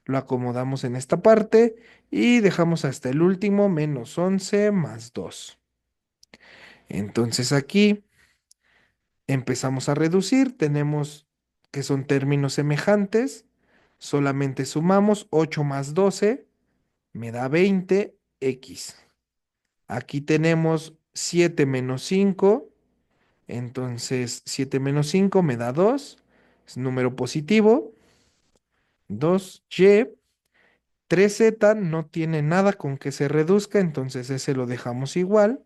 lo acomodamos en esta parte y dejamos hasta el último menos 11 más 2. Entonces aquí empezamos a reducir, tenemos que son términos semejantes, solamente sumamos 8 más 12 me da 20x. Aquí tenemos 7 menos 5. Entonces, 7 menos 5 me da 2, es número positivo. 2y, 3z no tiene nada con que se reduzca, entonces ese lo dejamos igual.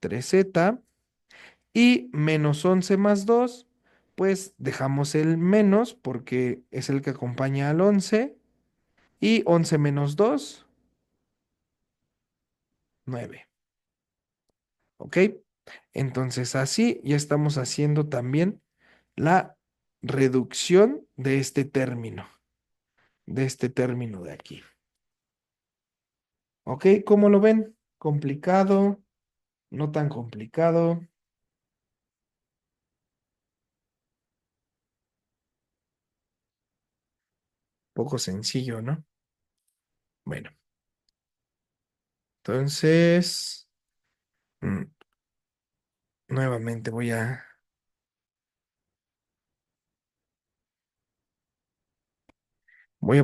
3z y menos 11 más 2, pues dejamos el menos porque es el que acompaña al 11. Y 11 menos 2, 9. ¿Ok? Entonces así ya estamos haciendo también la reducción de este término de aquí. ¿Ok? ¿Cómo lo ven? ¿Complicado? ¿No tan complicado? Poco sencillo, ¿no? Bueno, entonces, mm, nuevamente voy a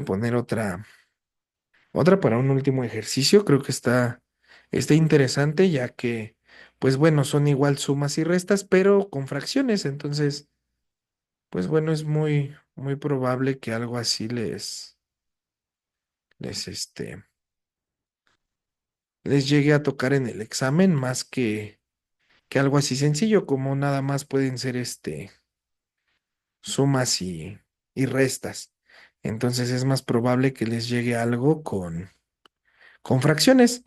poner otra para un último ejercicio. Creo que está interesante ya que, pues bueno, son igual sumas y restas, pero con fracciones. Entonces, pues bueno, es muy probable que algo así les les llegue a tocar en el examen más que algo así sencillo, como nada más pueden ser sumas y restas. Entonces es más probable que les llegue algo con fracciones.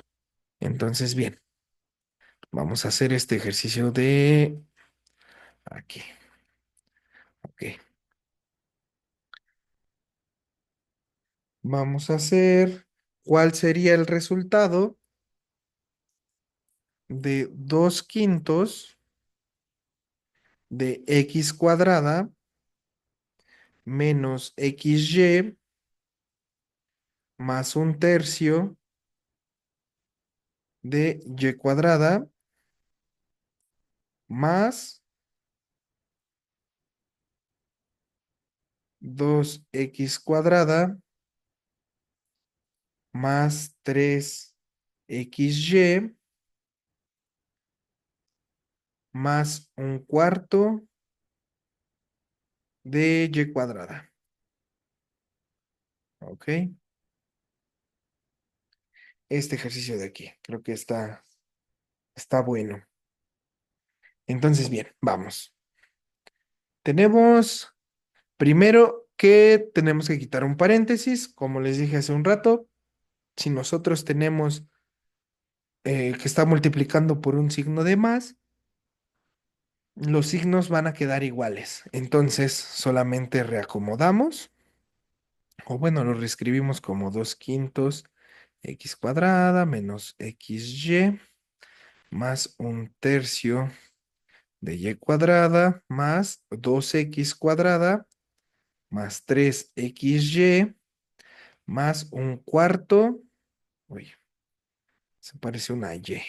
Entonces, bien, vamos a hacer este ejercicio de aquí. Ok. Vamos a hacer cuál sería el resultado de 2/5 de x cuadrada menos xy más 1/3 de y cuadrada más 2x cuadrada más 3xy más un cuarto de y cuadrada. ¿Ok? Este ejercicio de aquí, creo que está bueno. Entonces, bien, vamos. Tenemos primero que tenemos que quitar un paréntesis, como les dije hace un rato. Si nosotros tenemos que está multiplicando por un signo de más, los signos van a quedar iguales. Entonces, solamente reacomodamos, o bueno, lo reescribimos como 2 quintos x cuadrada menos xy más un tercio de y cuadrada más 2x cuadrada más 3xy más un cuarto. Uy, se parece una y.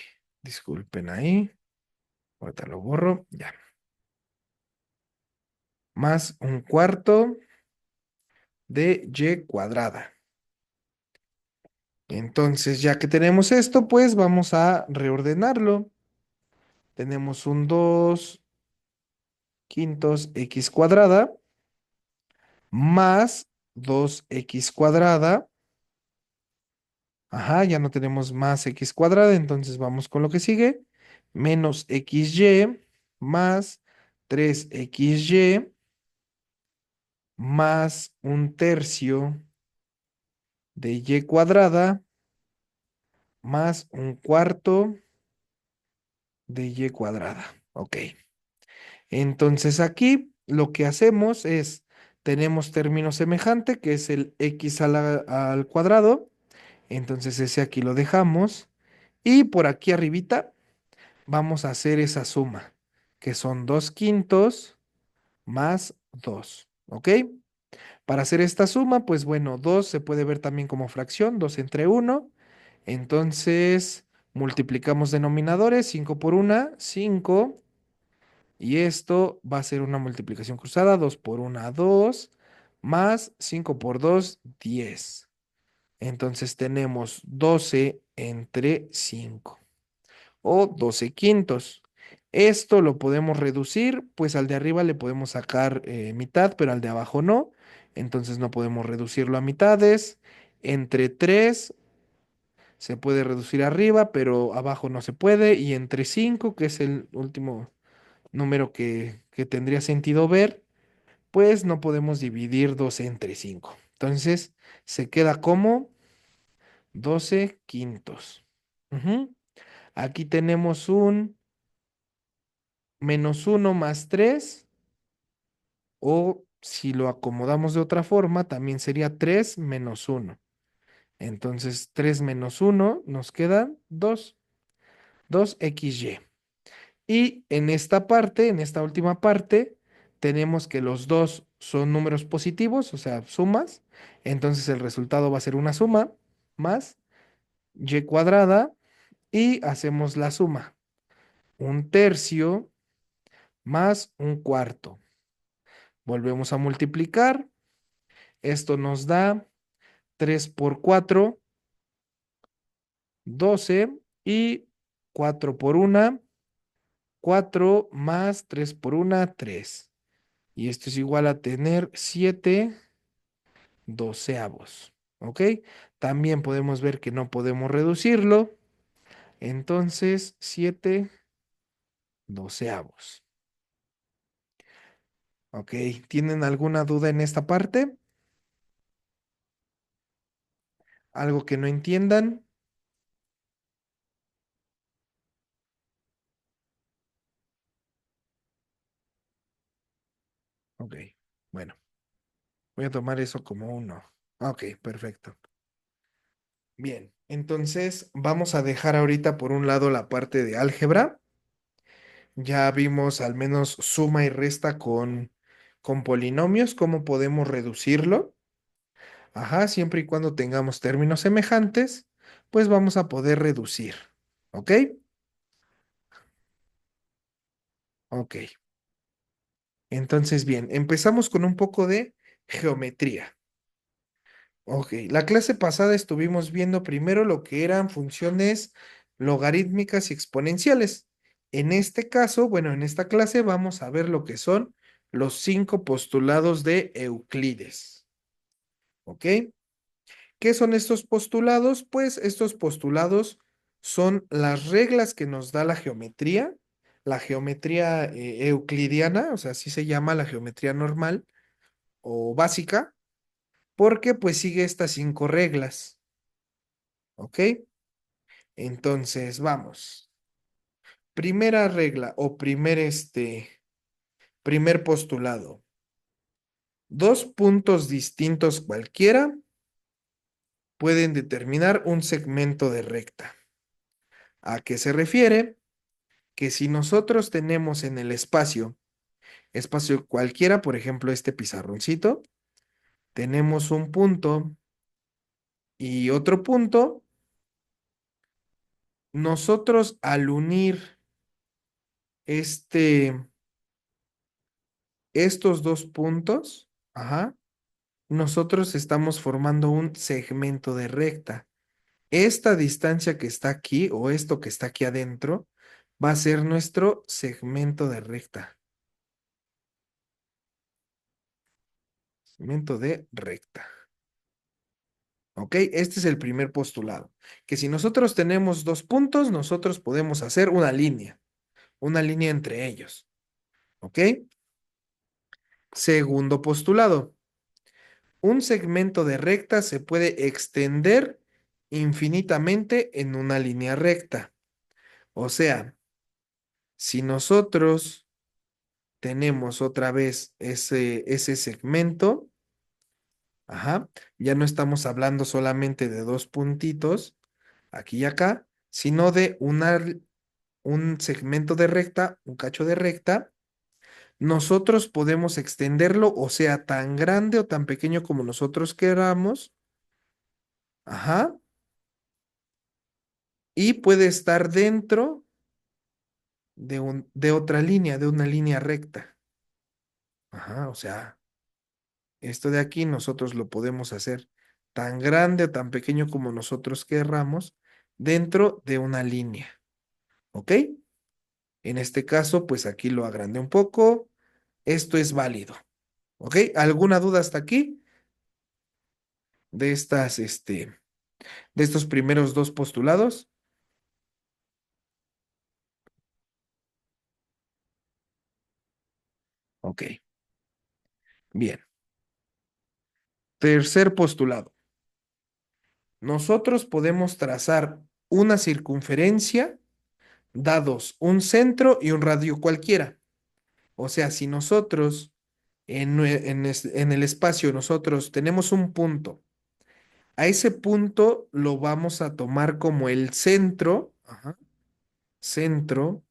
Disculpen ahí. Ahorita lo borro. Ya. Más un cuarto de y cuadrada. Entonces, ya que tenemos esto, pues vamos a reordenarlo. Tenemos un 2 quintos x cuadrada más 2x cuadrada. Ajá, ya no tenemos más x cuadrada, entonces vamos con lo que sigue. Menos xy más 3xy más un tercio de y cuadrada más un cuarto de y cuadrada. Ok. Entonces aquí lo que hacemos es, tenemos término semejante, que es el x al cuadrado. Entonces ese aquí lo dejamos. Y por aquí arribita vamos a hacer esa suma, que son 2 quintos más 2. ¿Ok? Para hacer esta suma, pues bueno, 2 se puede ver también como fracción, 2 entre uno. Entonces multiplicamos denominadores, 5 por 1, 5. Y esto va a ser una multiplicación cruzada, 2 por 1, 2, más 5 por 2, 10. Entonces tenemos 12 entre 5 o 12 quintos. Esto lo podemos reducir, pues al de arriba le podemos sacar mitad, pero al de abajo no. Entonces no podemos reducirlo a mitades. Entre 3 se puede reducir arriba, pero abajo no se puede. Y entre 5, que es el último número que tendría sentido ver, pues no podemos dividir 12 entre 5. Entonces se queda como 12 quintos. Ujú. Aquí tenemos un menos uno más 3, o si lo acomodamos de otra forma, también sería 3 menos uno. Entonces 3 menos uno nos queda 2, 2xy. Y en esta parte, en esta última parte, tenemos que los dos son números positivos, o sea, sumas. Entonces el resultado va a ser una suma más y cuadrada y hacemos la suma. Un tercio más un cuarto. Volvemos a multiplicar. Esto nos da 3 por 4, 12 y 4 por 1, 4 más 3 por 1, 3. Y esto es igual a tener 7 doceavos. ¿Ok? También podemos ver que no podemos reducirlo. Entonces, 7 doceavos. ¿Ok? ¿Tienen alguna duda en esta parte? ¿Algo que no entiendan? Ok. Bueno, voy a tomar eso como un no. Ok, perfecto. Bien, entonces vamos a dejar ahorita por un lado la parte de álgebra. Ya vimos al menos suma y resta con polinomios, cómo podemos reducirlo. Ajá, siempre y cuando tengamos términos semejantes, pues vamos a poder reducir. ¿Ok? Ok. Entonces, bien, empezamos con un poco de geometría. Ok, la clase pasada estuvimos viendo primero lo que eran funciones logarítmicas y exponenciales. En este caso, bueno, en esta clase vamos a ver lo que son los cinco postulados de Euclides. ¿Ok? ¿Qué son estos postulados? Pues estos postulados son las reglas que nos da la geometría euclidiana, o sea, así se llama la geometría normal o básica, porque pues sigue estas cinco reglas. ¿Ok? Entonces, vamos. Primera regla o primer postulado. Dos puntos distintos cualquiera pueden determinar un segmento de recta. ¿A qué se refiere? Que si nosotros tenemos en el espacio cualquiera, por ejemplo, este pizarroncito, tenemos un punto y otro punto, nosotros al unir este, estos dos puntos, ajá, nosotros estamos formando un segmento de recta. Esta distancia que está aquí o esto que está aquí adentro va a ser nuestro segmento de recta. Segmento de recta. ¿Ok? Este es el primer postulado. Que si nosotros tenemos dos puntos, nosotros podemos hacer una línea entre ellos. ¿Ok? Segundo postulado. Un segmento de recta se puede extender infinitamente en una línea recta. O sea, si nosotros tenemos otra vez ese segmento, ajá, ya no estamos hablando solamente de dos puntitos, aquí y acá, sino de un segmento de recta, un cacho de recta, nosotros podemos extenderlo, o sea, tan grande o tan pequeño como nosotros queramos, ajá, y puede estar dentro de otra línea, de una línea recta. Ajá, o sea, esto de aquí nosotros lo podemos hacer tan grande o tan pequeño como nosotros querramos dentro de una línea. ¿Ok? En este caso, pues aquí lo agrandé un poco. Esto es válido. ¿Ok? ¿Alguna duda hasta aquí de de estos primeros dos postulados? Ok, bien. Tercer postulado. Nosotros podemos trazar una circunferencia dados un centro y un radio cualquiera. O sea, si nosotros en el espacio nosotros tenemos un punto, a ese punto lo vamos a tomar como el centro, ajá, centro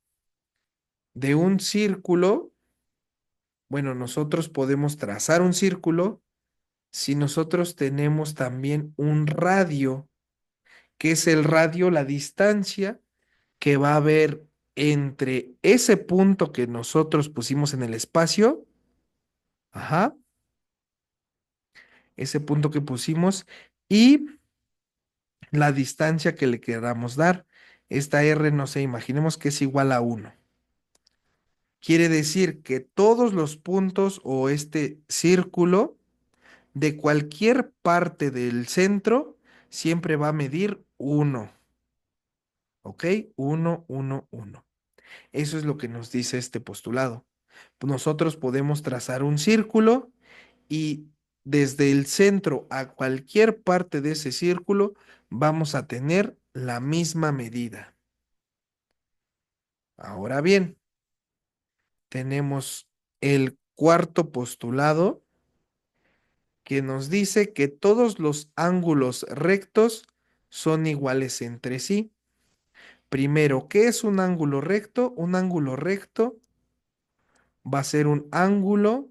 de un círculo. Bueno, nosotros podemos trazar un círculo si nosotros tenemos también un radio, que es el radio, la distancia que va a haber entre ese punto que nosotros pusimos en el espacio, ajá, ese punto que pusimos y la distancia que le queramos dar. Esta R, no sé, imaginemos que es igual a uno. Quiere decir que todos los puntos o este círculo de cualquier parte del centro siempre va a medir uno. ¿Ok? Uno, uno, uno. Eso es lo que nos dice este postulado. Nosotros podemos trazar un círculo y desde el centro a cualquier parte de ese círculo vamos a tener la misma medida. Ahora bien, tenemos el cuarto postulado que nos dice que todos los ángulos rectos son iguales entre sí. Primero, ¿qué es un ángulo recto? Un ángulo recto va a ser un ángulo,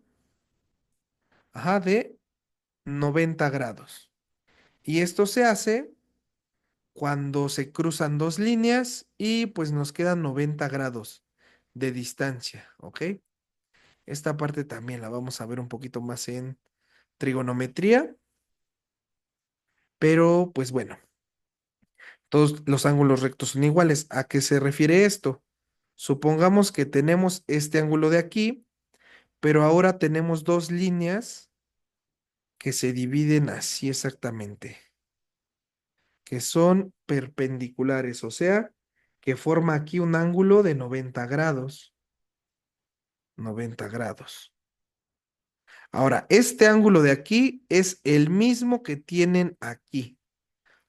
ajá, de 90 grados. Y esto se hace cuando se cruzan dos líneas y pues nos quedan 90 grados de distancia, ¿ok? Esta parte también la vamos a ver un poquito más en trigonometría, pero pues bueno, todos los ángulos rectos son iguales. ¿A qué se refiere esto? Supongamos que tenemos este ángulo de aquí, pero ahora tenemos dos líneas que se dividen así exactamente, que son perpendiculares, o sea, que forma aquí un ángulo de 90 grados. 90 grados. Ahora, este ángulo de aquí es el mismo que tienen aquí.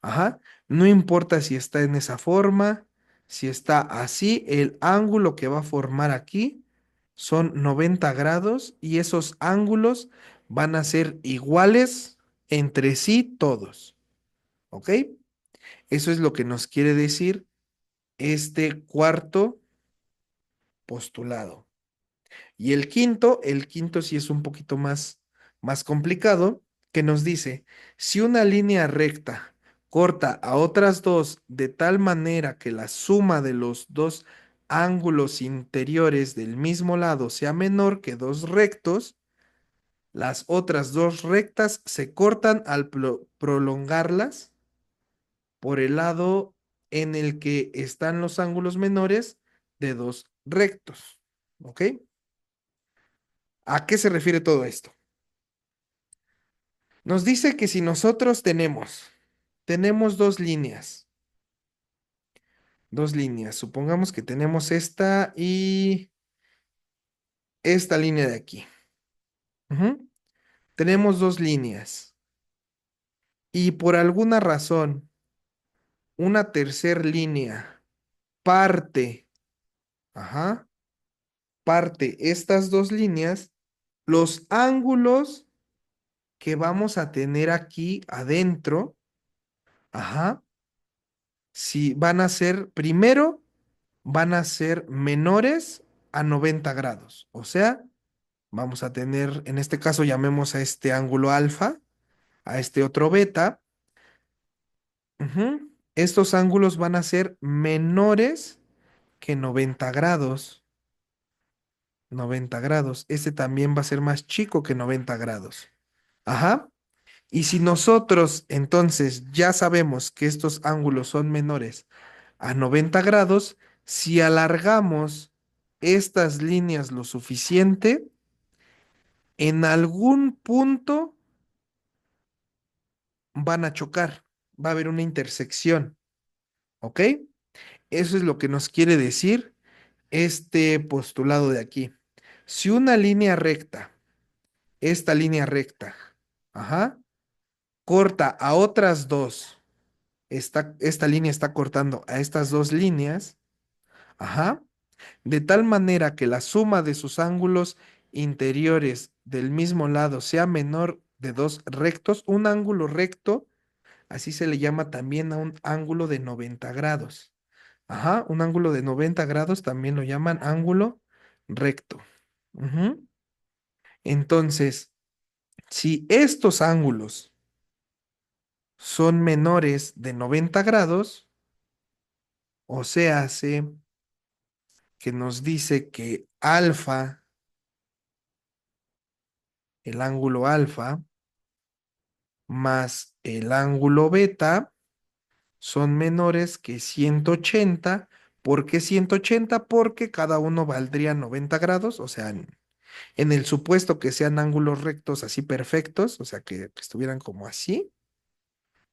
Ajá. No importa si está en esa forma, si está así, el ángulo que va a formar aquí son 90 grados y esos ángulos van a ser iguales entre sí todos. ¿Ok? Eso es lo que nos quiere decir este cuarto postulado. Y el quinto sí es un poquito más complicado, que nos dice, si una línea recta corta a otras dos de tal manera que la suma de los dos ángulos interiores del mismo lado sea menor que dos rectos, las otras dos rectas se cortan al prolongarlas por el lado en el que están los ángulos menores de dos rectos. ¿Ok? ¿A qué se refiere todo esto? Nos dice que si nosotros tenemos dos líneas, supongamos que tenemos esta y esta línea de aquí. Ujú. Tenemos dos líneas y por alguna razón una tercer línea parte, ajá, parte estas dos líneas, los ángulos que vamos a tener aquí adentro, ajá, si van a ser, primero, van a ser menores a 90 grados. O sea, vamos a tener, en este caso llamemos a este ángulo alfa, a este otro beta. Ujú. Estos ángulos van a ser menores que 90 grados. 90 grados. Este también va a ser más chico que 90 grados. Ajá. Y si nosotros entonces ya sabemos que estos ángulos son menores a 90 grados, si alargamos estas líneas lo suficiente, en algún punto van a chocar, va a haber una intersección, ¿ok? Eso es lo que nos quiere decir este postulado de aquí. Si una línea recta, esta línea recta, ajá, corta a otras dos, esta línea está cortando a estas dos líneas, ajá, de tal manera que la suma de sus ángulos interiores del mismo lado sea menor de dos rectos, un ángulo recto, así se le llama también a un ángulo de 90 grados. Ajá, un ángulo de 90 grados también lo llaman ángulo recto. Ujú. Entonces, si estos ángulos son menores de 90 grados, o sea, hace que nos dice que alfa, el ángulo alfa, más el ángulo beta son menores que 180. ¿Por qué 180? Porque cada uno valdría 90 grados, o sea, en el supuesto que sean ángulos rectos así perfectos, o sea, que estuvieran como así,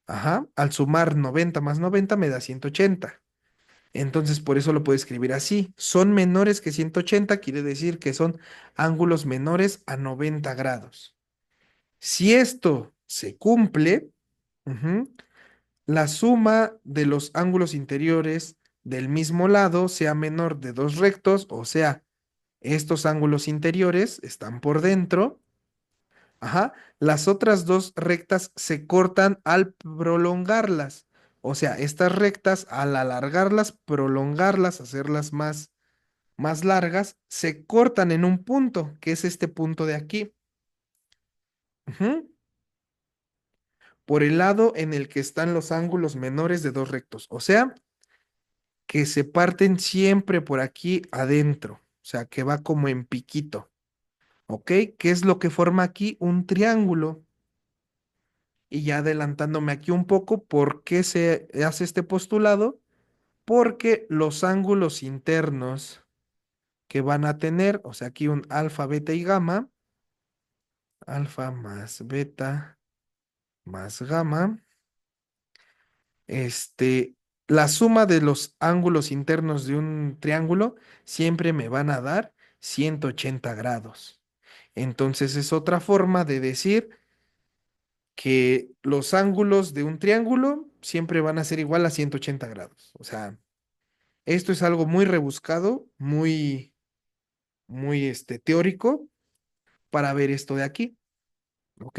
ajá, al sumar 90 más 90 me da 180. Entonces, por eso lo puedo escribir así. Son menores que 180, quiere decir que son ángulos menores a 90 grados. Si esto se cumple, ujú, la suma de los ángulos interiores del mismo lado sea menor de dos rectos, o sea, estos ángulos interiores están por dentro. Ajá. Las otras dos rectas se cortan al prolongarlas. O sea, estas rectas, al alargarlas, prolongarlas, hacerlas más largas, se cortan en un punto, que es este punto de aquí. Ujú. Por el lado en el que están los ángulos menores de dos rectos. O sea, que se parten siempre por aquí adentro. O sea, que va como en piquito. ¿Ok? ¿Qué es lo que forma aquí? Un triángulo. Y ya adelantándome aquí un poco, ¿por qué se hace este postulado? Porque los ángulos internos que van a tener, o sea, aquí un alfa, beta y gamma, alfa más beta más gamma, este, la suma de los ángulos internos de un triángulo siempre me van a dar 180 grados. Entonces es otra forma de decir que los ángulos de un triángulo siempre van a ser igual a 180 grados. O sea, esto es algo muy rebuscado, muy teórico para ver esto de aquí. ¿Ok?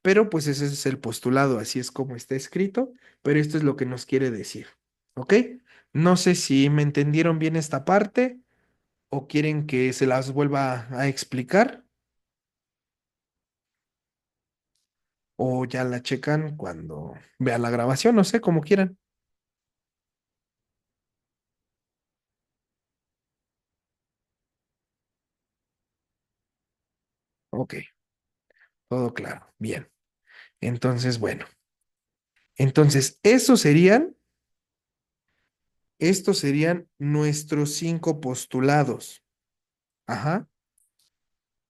Pero pues ese es el postulado, así es como está escrito, pero esto es lo que nos quiere decir. ¿Ok? No sé si me entendieron bien esta parte o quieren que se las vuelva a explicar o ya la checan cuando vean la grabación, no sé, como quieran. Ok, todo claro. Bien. Entonces, bueno. Entonces, estos serían nuestros 5 postulados. Ajá.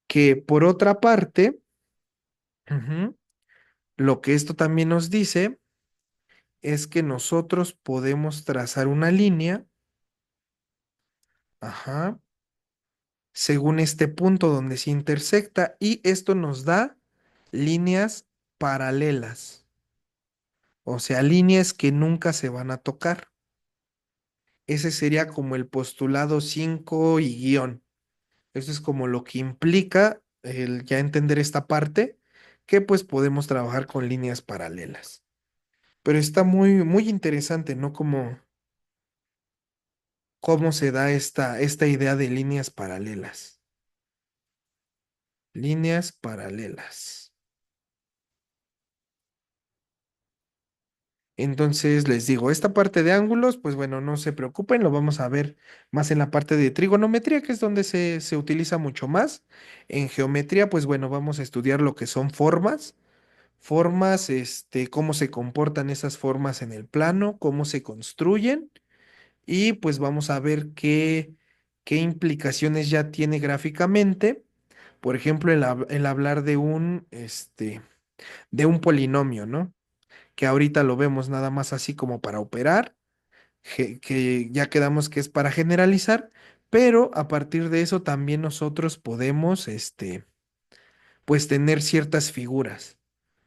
Que por otra parte, ujú, lo que esto también nos dice es que nosotros podemos trazar una línea, ajá, según este punto donde se intersecta y esto nos da líneas paralelas, o sea, líneas que nunca se van a tocar. Ese sería como el postulado 5 y guión. Eso es como lo que implica el ya entender esta parte, que pues podemos trabajar con líneas paralelas. Pero está muy interesante, ¿no? Como cómo se da esta idea de líneas paralelas. Líneas paralelas. Entonces les digo, esta parte de ángulos, pues bueno, no se preocupen, lo vamos a ver más en la parte de trigonometría, que es donde se utiliza mucho más. En geometría, pues bueno, vamos a estudiar lo que son formas, formas, cómo se comportan esas formas en el plano, cómo se construyen, y pues vamos a ver qué implicaciones ya tiene gráficamente. Por ejemplo, el hablar de un polinomio, ¿no? Que ahorita lo vemos nada más así como para operar, que ya quedamos que es para generalizar, pero a partir de eso también nosotros podemos, pues tener ciertas figuras,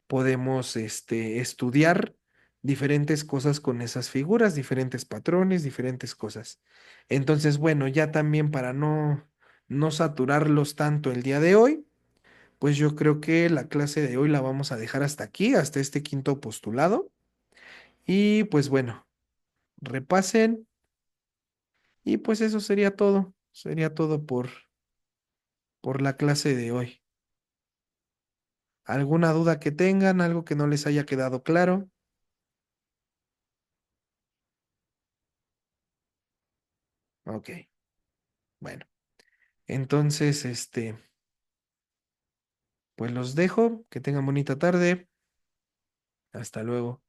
podemos, estudiar diferentes cosas con esas figuras, diferentes patrones, diferentes cosas. Entonces, bueno, ya también para no saturarlos tanto el día de hoy, pues yo creo que la clase de hoy la vamos a dejar hasta aquí, hasta este quinto postulado. Y pues bueno, repasen y pues eso sería todo por la clase de hoy. ¿Alguna duda que tengan, algo que no les haya quedado claro? Ok, bueno, entonces, pues los dejo, que tengan bonita tarde, hasta luego.